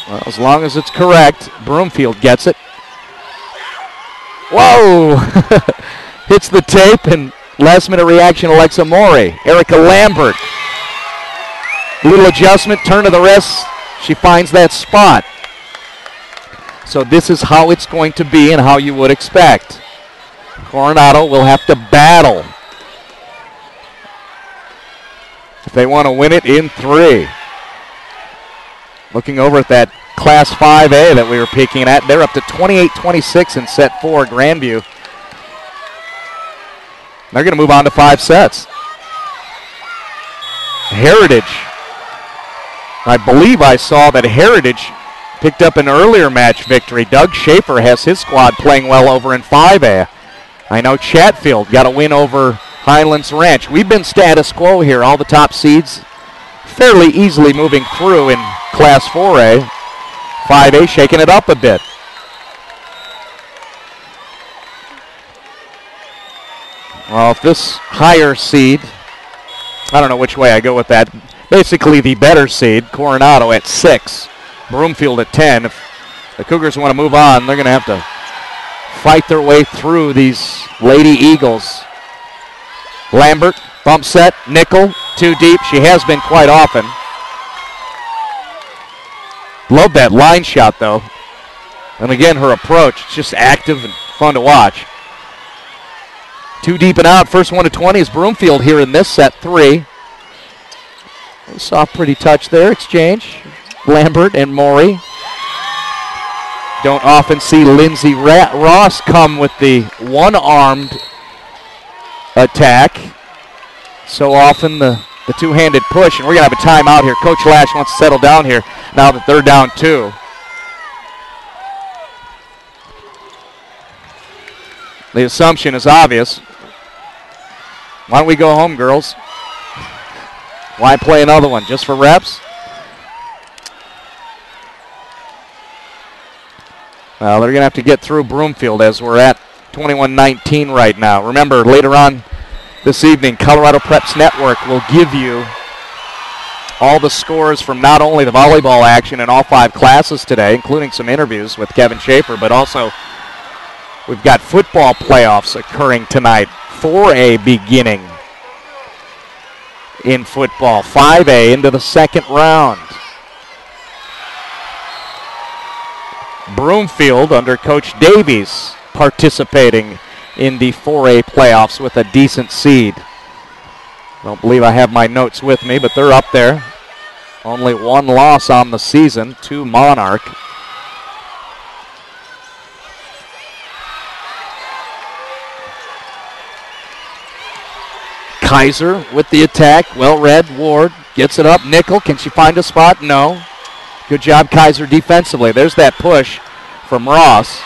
[SPEAKER 1] Well, as long as it's correct, Broomfield gets it. Whoa! Hits the tape, and last minute reaction, Alexa Mori. Erica Lambert. Little adjustment, turn to the wrist. She finds that spot. So this is how it's going to be and how you would expect. Coronado will have to battle if they want to win it in 3. Looking over at that Class 5A that we were peeking at, they're up to 28-26 in set 4, Grandview. They're going to move on to 5 sets. Heritage. I believe I saw that Heritage picked up an earlier match victory. Doug Schaefer has his squad playing well over in 5A. I know Chatfield got a win over Highlands Ranch. We've been status quo here. All the top seeds fairly easily moving through in Class 4A. 5A shaking it up a bit. Well, if this higher seed, I don't know which way I go with that. Basically the better seed, Coronado at 6, Broomfield at 10. If the Cougars want to move on, they're going to have to fight their way through these Lady Eagles. Lambert, bump set, nickel, too deep. She has been quite often. Love that line shot, though. And again, her approach, it's just active and fun to watch. Too deep and out. First one to 20 is Broomfield here in this set, 3. Soft, pretty touch there. Exchange. Lambert and Maury. Don't often see Lindsay Ross come with the one-armed attack. So often the two-handed push, and we're going to have a timeout here. Coach Lash wants to settle down here now that they're down 2. The assumption is obvious. Why don't we go home, girls? Why play another one? Just for reps? Well, they're going to have to get through Broomfield as we're at 21-19 right now. Remember, later on this evening, Colorado Preps Network will give you all the scores from not only the volleyball action in all 5 classes today, including some interviews with Kevin Schaefer, but also we've got football playoffs occurring tonight. 4A beginning in football. 5A into the second round. Broomfield under Coach Davies participating in the 4A playoffs with a decent seed. Don't believe I have my notes with me, but they're up there. Only 1 loss on the season to Monarch. Kaiser with the attack. Well read. Ward gets it up. Nickel. Can she find a spot? No. Good job, Kaiser, defensively. There's that push from Ross.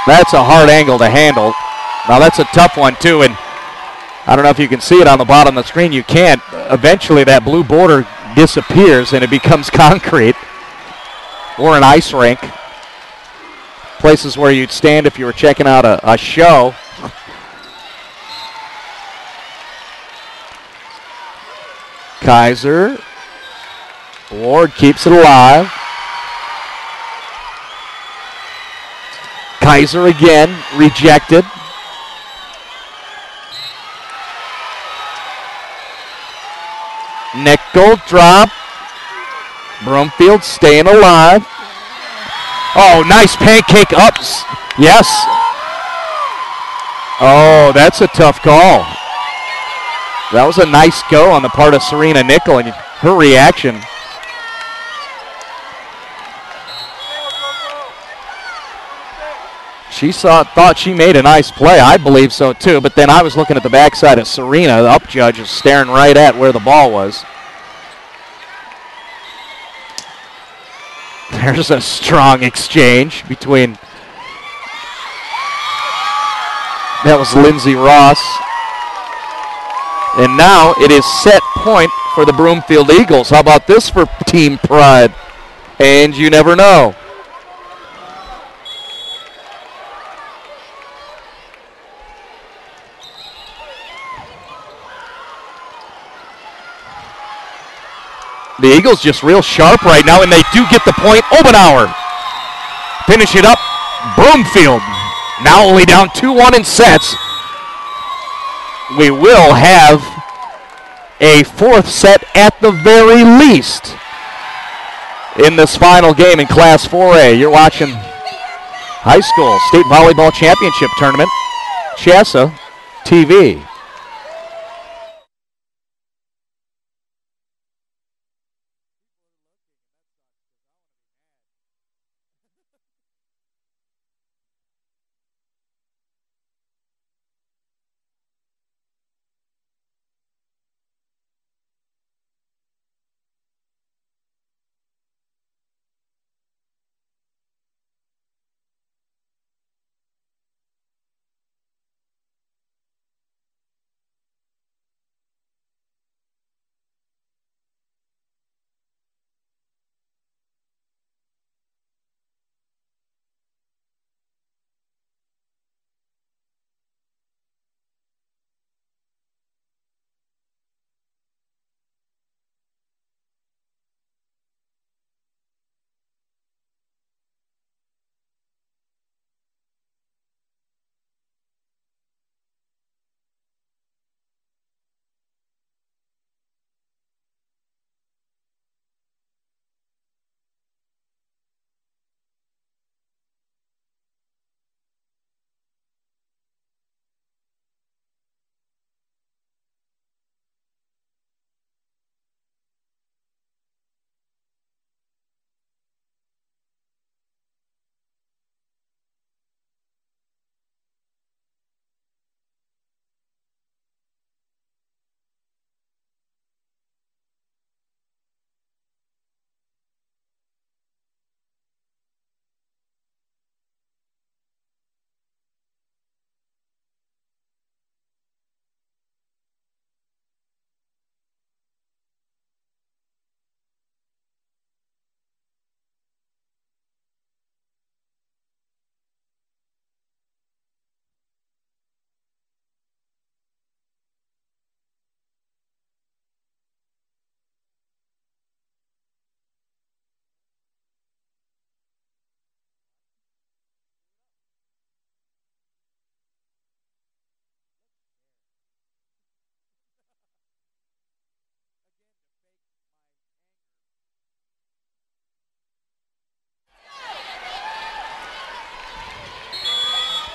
[SPEAKER 1] That's a hard angle to handle. Now, that's a tough one, too. And I don't know if you can see it on the bottom of the screen. You can't. Eventually, that blue border disappears, and it becomes concrete or an ice rink. Places where you'd stand if you were checking out a show. Kaiser. Ward keeps it alive. Kaiser again, rejected. Nickel drop. Broomfield staying alive. Oh, nice pancake ups. Yes. Oh, that's a tough call. That was a nice go on the part of Serena Nickel, and her reaction. She thought she made a nice play. I believe so too, but then I was looking at the backside of Serena. The up judge was staring right at where the ball was. There's a strong exchange between, that was Lindsay Ross. And now it is set point for the Broomfield Eagles. How about this for team pride? And you never know. The Eagles just real sharp right now, and they do get the point. Obenauer finish it up. Broomfield now only down 2-1 in sets. We will have a 4th set at the very least in this final game in Class 4A. You're watching high school state volleyball championship tournament, CHSAA TV.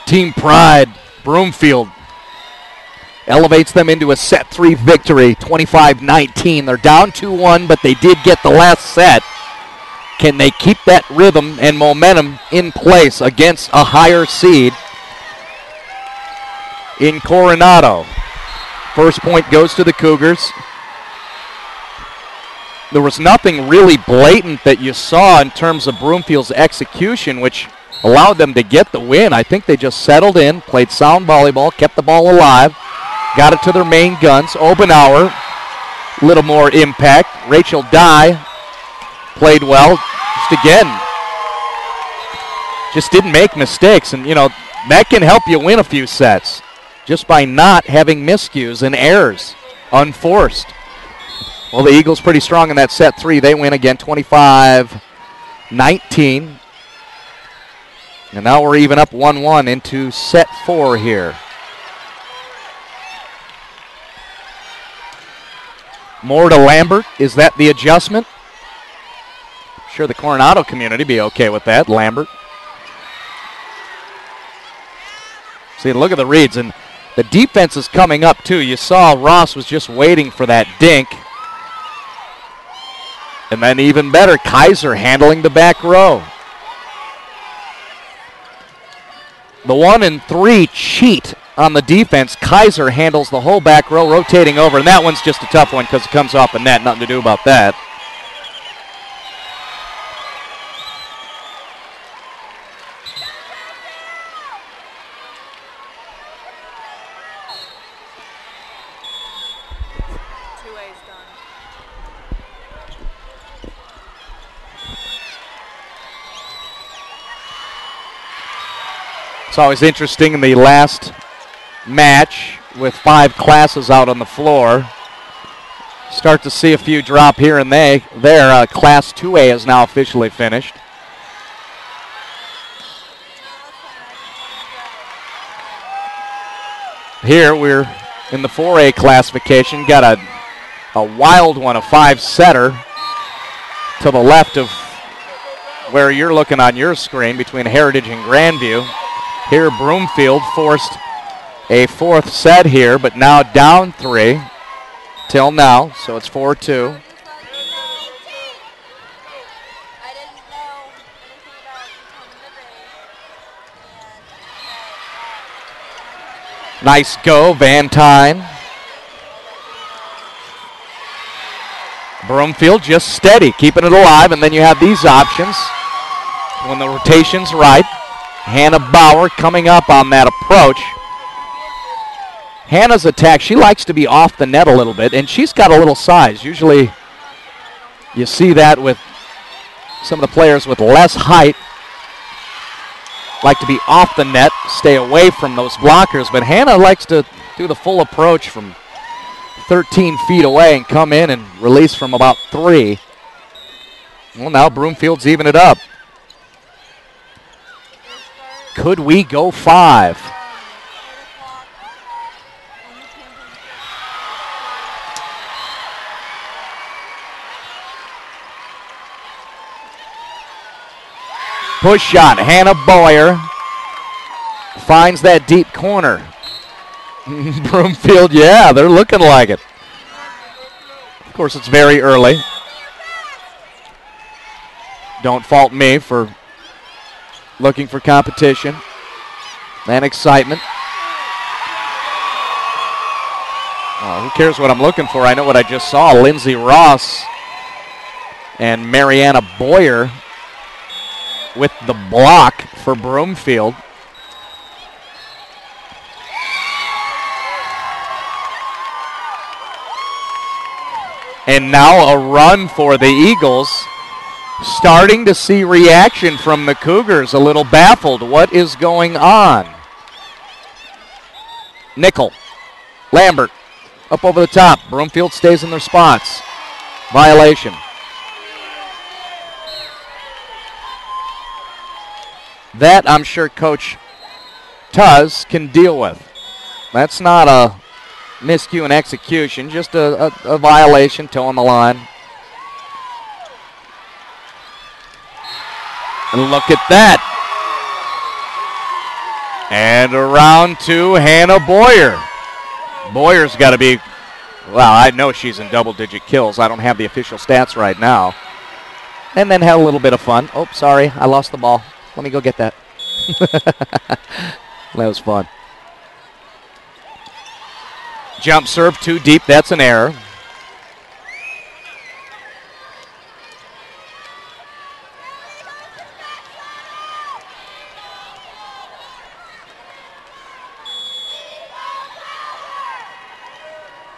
[SPEAKER 1] Team pride, Broomfield elevates them into a set 3 victory, 25-19. They're down 2-1, but they did get the last set. Can they keep that rhythm and momentum in place against a higher seed in Coronado? First point goes to the Cougars. There was nothing really blatant that you saw in terms of Broomfield's execution, which allowed them to get the win. I think they just settled in, played sound volleyball, kept the ball alive, got it to their main guns. Obenauer, a little more impact. Rachel Dye played well. Just again, just didn't make mistakes. And, you know, that can help you win a few sets just by not having miscues and errors unforced. Well, the Eagles pretty strong in that set 3. They win again 25-19. And now we're even up 1-1 into set 4 here. More to Lambert. Is that the adjustment? I'm sure the Coronado community be okay with that. Lambert. See, look at the reads. And the defense is coming up, too. You saw Ross was just waiting for that dink. And then even better, Kaiser handling the back row. The 1 and 3 cheat on the defense. Kaiser handles the whole back row, rotating over. And that one's just a tough one because it comes off a net. Nothing to do about that. It's always interesting in the last match with 5 classes out on the floor. Start to see a few drop here and there. Class 2A is now officially finished. Here we're in the 4A classification. Got a wild one, a 5-setter to the left of where you're looking on your screen between Heritage and Grandview. Here, Broomfield forced a 4th set here, but now down 3 till now, so it's 4-2. Nice go, Van Tyne. Broomfield just steady, keeping it alive, and then you have these options when the rotation's right. Hannah Bauer coming up on that approach. Hannah's attack, she likes to be off the net a little bit, and she's got a little size. Usually you see that with some of the players with less height. Like to be off the net, stay away from those blockers, but Hannah likes to do the full approach from 13 feet away and come in and release from about 3. Well, now Broomfield's even it up. Could we go 5? Push shot, Hannah Boyer finds that deep corner. Broomfield, yeah, they're looking like it. Of course, it's very early. Don't fault me for looking for competition and excitement. Oh, who cares what I'm looking for? I know what I just saw. Lindsay Ross and Mariana Boyer with the block for Broomfield. And now a run for the Eagles. Starting to see reaction from the Cougars, a little baffled. What is going on? Nickel, Lambert, up over the top. Broomfield stays in their spots. Violation. That I'm sure Coach Tuz can deal with. That's not a miscue in execution, just a violation, toe on the line. And look at that. And around to Hannah Boyer. Boyer's got to be, well, I know she's in double-digit kills. I don't have the official stats right now. And then had a little bit of fun. Oh, sorry, I lost the ball. Let me go get that. That was fun. Jump serve too deep. That's an error.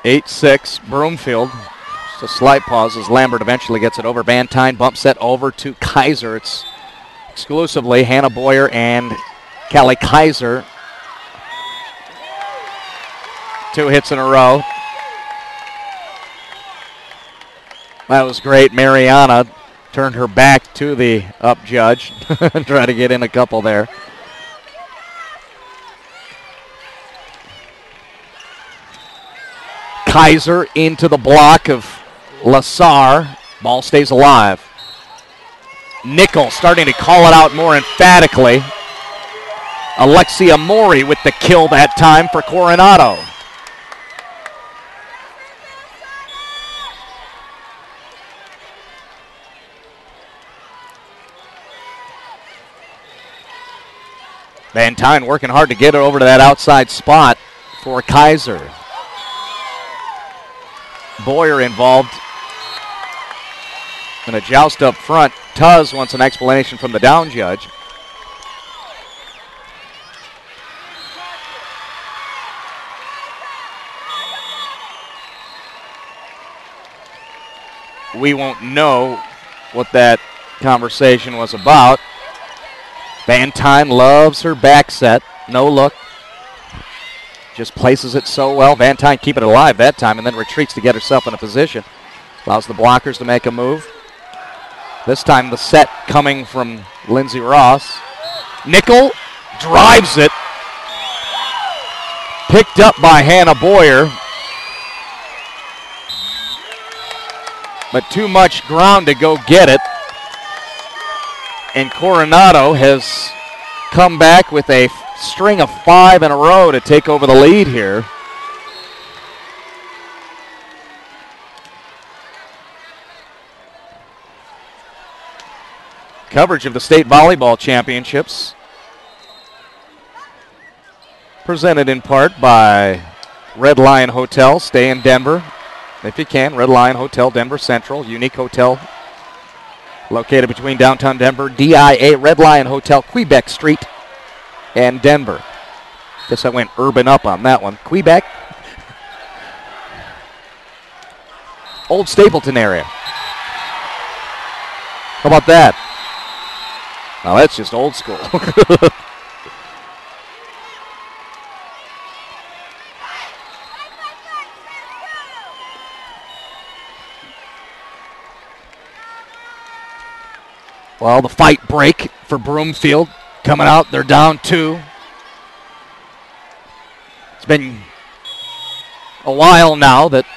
[SPEAKER 1] Eight-6 Broomfield. Just a slight pause as Lambert eventually gets it over. Van Tine bump set over to Kaiser. It's exclusively Hannah Boyer and Callie Kaiser. 2 hits in a row. That was great. Mariana turned her back to the up judge. Try to get in a couple there. Kaiser into the block of Lassar. Ball stays alive. Nickel starting to call it out more emphatically. Alexia Mori with the kill that time for Coronado. Van Tine working hard to get it over to that outside spot for Kaiser. Boyer involved in a joust up front. Tuz wants an explanation from the down judge. We won't know what that conversation was about. Van Tine loves her back set. No look. Just places it so well. Van Tine keeping it alive that time and then retreats to get herself in a position. Allows the blockers to make a move. This time the set coming from Lindsay Ross. Nickel drives it. Picked up by Hannah Boyer. But too much ground to go get it. And Coronado has come back with a string of 5 in a row to take over the lead here. Coverage of the state volleyball championships presented in part by Red Lion Hotel. Stay in Denver if you can. Red Lion Hotel, Denver Central, unique hotel located between downtown Denver, DIA, Red Lion Hotel, Quebec Street, and Denver. Guess I went urban up on that one. Quebec. Old Stapleton area. How about that? Now that's just old school. Well, the fight break for Broomfield. Coming out, they're down 2. It's been a while now that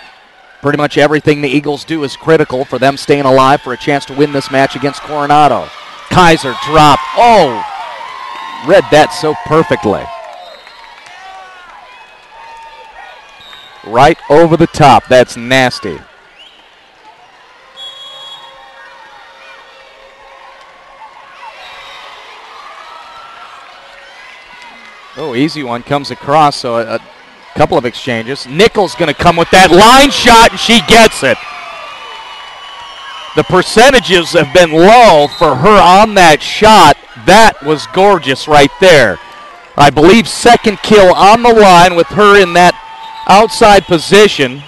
[SPEAKER 1] pretty much everything the Eagles do is critical for them staying alive for a chance to win this match against Coronado. Kaiser drop. Oh, read that so perfectly. Right over the top. That's nasty. Oh, easy one comes across, so a couple of exchanges. Nickel's going to come with that line shot, and she gets it. The percentages have been low for her on that shot. That was gorgeous right there. I believe second kill on the line with her in that outside position.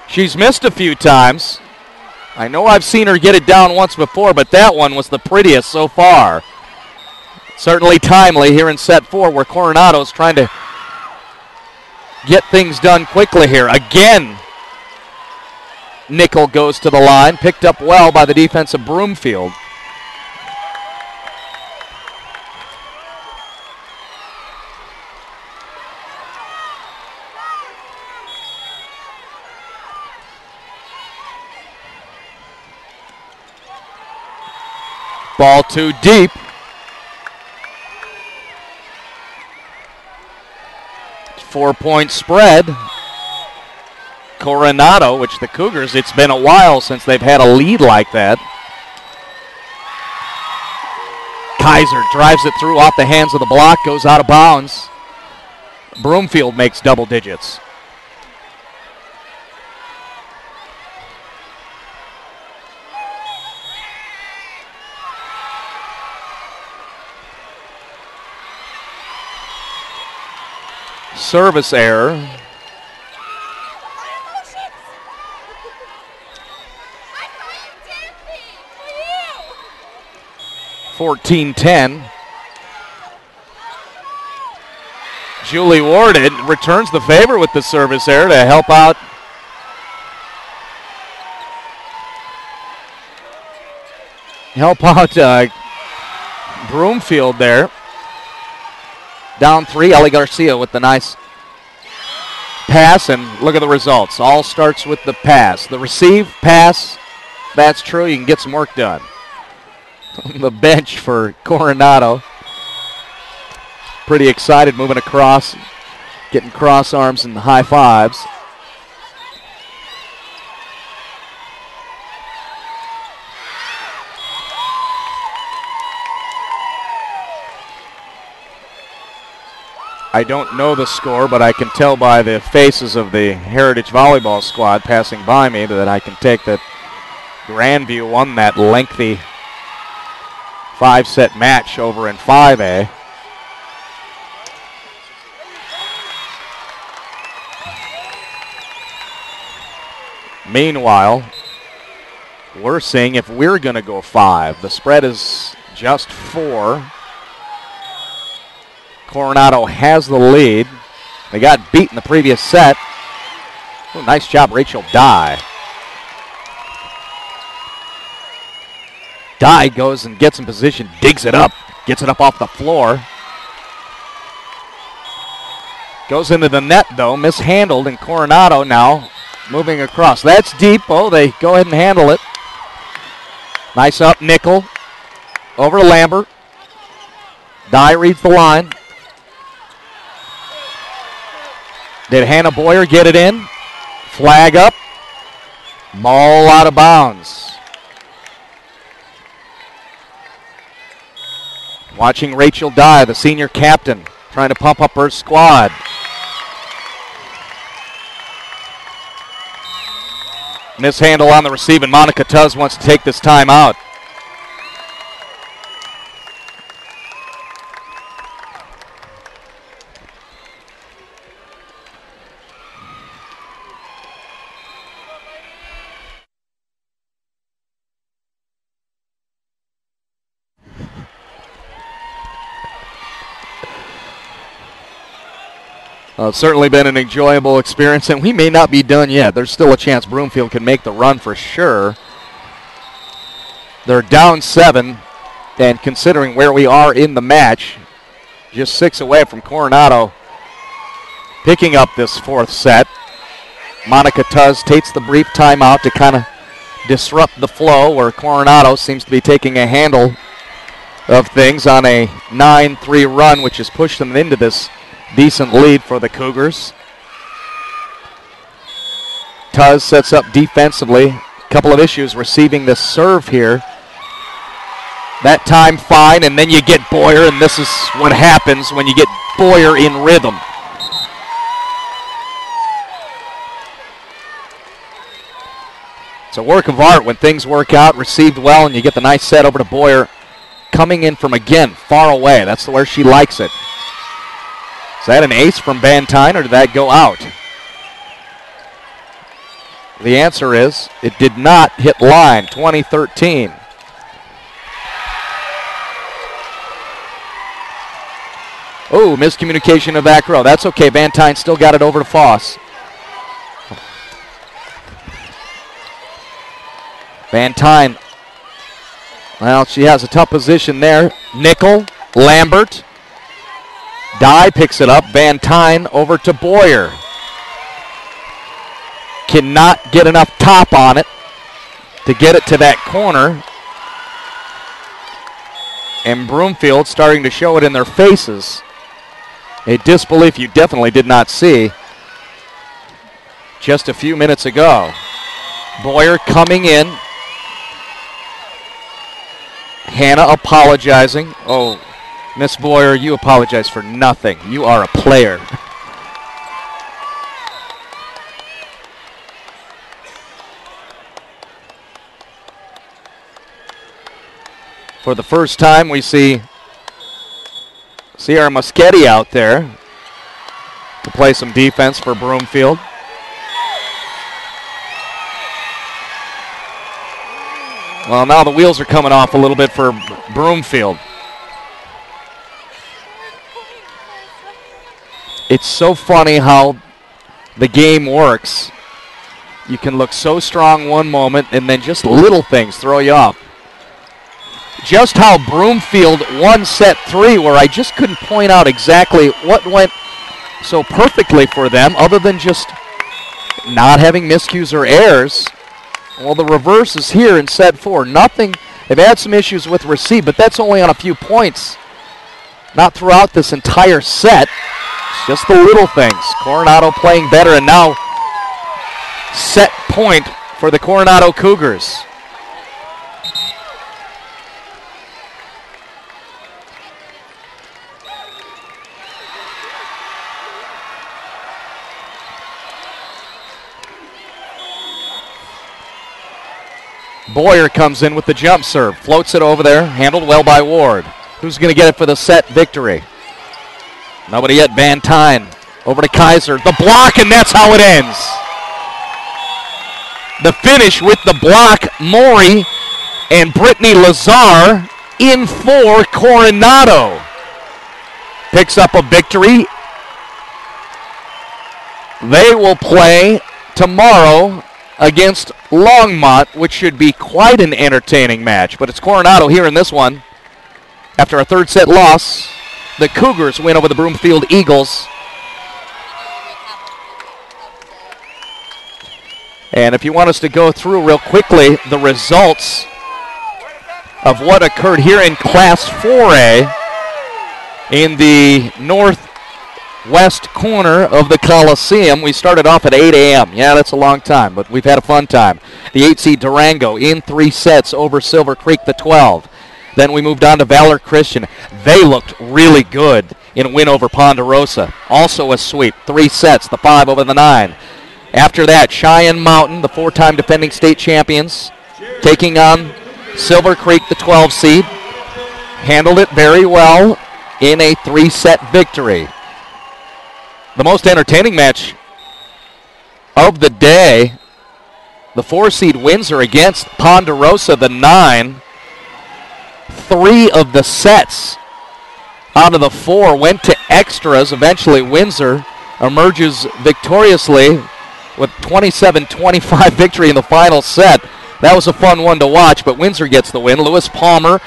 [SPEAKER 1] She's missed a few times. I know I've seen her get it down once before, but that one was the prettiest so far. Certainly timely here in set 4 where Coronado's trying to get things done quickly here. Again, Nickel goes to the line, picked up well by the defense of Broomfield. Ball too deep. 4-point spread. Coronado, which the Cougars, it's been a while since they've had a lead like that. Kaiser drives it through off the hands of the block, goes out of bounds. Broomfield makes double digits. Service error. 14-10. Julie Warden returns the favor with the service error to help out Broomfield there. Down 3, Ellie Garcia with the nice pass, and look at the results. All starts with the pass. The receive, pass, that's true. You can get some work done. On the bench for Coronado. Pretty excited moving across, getting cross arms and high fives. I don't know the score, but I can tell by the faces of the Heritage Volleyball squad passing by me that I can take that Grandview won that lengthy 5-set match over in 5A. Meanwhile, we're seeing if we're going to go 5. The spread is just 4. Coronado has the lead. They got beat in the previous set. Oh, nice job, Rachel Dye. Dye goes and gets in position, digs it up, gets it up off the floor. Goes into the net, though, mishandled, and Coronado now moving across. That's deep. Oh, they go ahead and handle it. Nice up nickel. Over to Lambert. Dye reads the line. Did Hannah Boyer get it in? Flag up. Ball out of bounds. Watching Rachel Dye, the senior captain, trying to pump up her squad. Mishandle on the receive, and Monica Tuz wants to take this time out. It's certainly been an enjoyable experience, and we may not be done yet. There's still a chance Broomfield can make the run for sure. They're down 7, and considering where we are in the match, just 6 away from Coronado picking up this 4th set. Monica Tuz takes the brief timeout to kind of disrupt the flow, where Coronado seems to be taking a handle of things on a 9-3 run, which has pushed them into this decent lead for the Cougars. Tuz sets up defensively. A couple of issues receiving the serve here. That time fine, and then you get Boyer, and this is what happens when you get Boyer in rhythm. It's a work of art when things work out, received well, and you get the nice set over to Boyer. Coming in from, again, far away. That's where she likes it. Is that an ace from Bantine, or did that go out? The answer is it did not hit line. 20-13. Oh, miscommunication of back row. That's okay. Bantine still got it over to Foss. Bantine, well, she has a tough position there. Nickel, Lambert. Dye picks it up. Bantine over to Boyer. Cannot get enough top on it to get it to that corner. And Broomfield starting to show it in their faces. A disbelief you definitely did not see just a few minutes ago. Boyer coming in. Hannah apologizing. Oh, Miss Boyer, you apologize for nothing. You are a player. For the first time, we see Sierra Muschetti out there to play some defense for Broomfield. Well, now the wheels are coming off a little bit for Broomfield. It's so funny how the game works. You can look so strong one moment and then just little things throw you off. Just how Broomfield won set 3, where I just couldn't point out exactly what went so perfectly for them other than just not having miscues or errors. Well, the reverse is here in set 4. Nothing. They've had some issues with receive, but that's only on a few points. Not throughout this entire set. It's just the little things. Coronado playing better, and now set point for the Coronado Cougars. Boyer comes in with the jump serve, floats it over there, handled well by Ward. Who's going to get it for the set victory? Nobody yet. Van Tine over to Kaiser. The block, and that's how it ends. The finish with the block, Maury and Brittany Lazar in for Coronado. Picks up a victory. They will play tomorrow against Longmont, which should be quite an entertaining match. But it's Coronado here in this one. After a third set loss, the Cougars win over the Broomfield Eagles. And if you want us to go through real quickly the results of what occurred here in Class 4A in the northwest corner of the Coliseum. We started off at 8 a.m. Yeah, that's a long time, but we've had a fun time. The 8-seed Durango in 3 sets over Silver Creek, the 12. Then we moved on to Valor Christian. They looked really good in a win over Ponderosa. Also a sweep, 3 sets, the 5 over the 9. After that, Cheyenne Mountain, the 4-time defending state champions, taking on Silver Creek, the 12 seed. Handled it very well in a 3-set victory. The most entertaining match of the day, the 4-seed Windsor against Ponderosa, the 9. 3 of the sets out of the 4 went to extras. Eventually, Windsor emerges victoriously with 27-25 victory in the final set. That was a fun one to watch, but Windsor gets the win. Lewis Palmer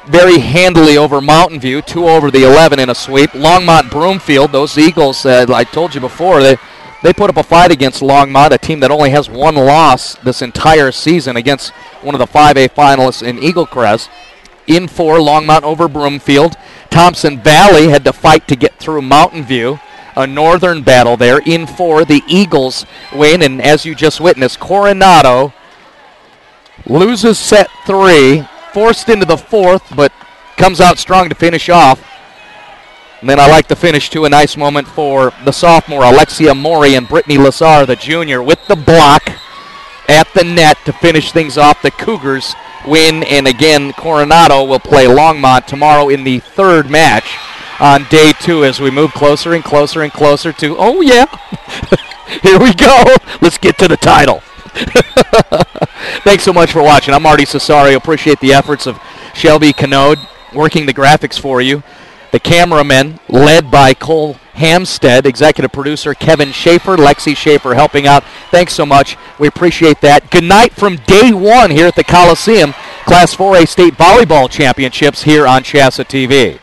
[SPEAKER 1] very handily over Mountain View, 2 over the 11 in a sweep. Longmont Broomfield, those Eagles, I told you before, they put up a fight against Longmont, a team that only has 1 loss this entire season against one of the 5A finalists in Eagle Crest. In 4, Longmont over Broomfield. Thompson Valley had to fight to get through Mountain View. A northern battle there. In 4, the Eagles win, and as you just witnessed, Coronado loses set 3, forced into the 4th, but comes out strong to finish off. And then I like the finish, too. A nice moment for the sophomore, Alexia Maury, and Brittany Lazar, the junior, with the block at the net to finish things off. The Cougars win, and again, Coronado will play Longmont tomorrow in the 3rd match on day 2 as we move closer and closer and closer to, oh yeah, here we go. Let's get to the title. Thanks so much for watching. I'm Marty Cesario. Appreciate the efforts of Shelby Canode working the graphics for you. The cameramen, led by Cole Hamstead, executive producer Kevin Schaefer, Lexi Schaefer helping out. Thanks so much. We appreciate that. Good night from day 1 here at the Coliseum. Class 4A State Volleyball Championships here on CHSAA TV.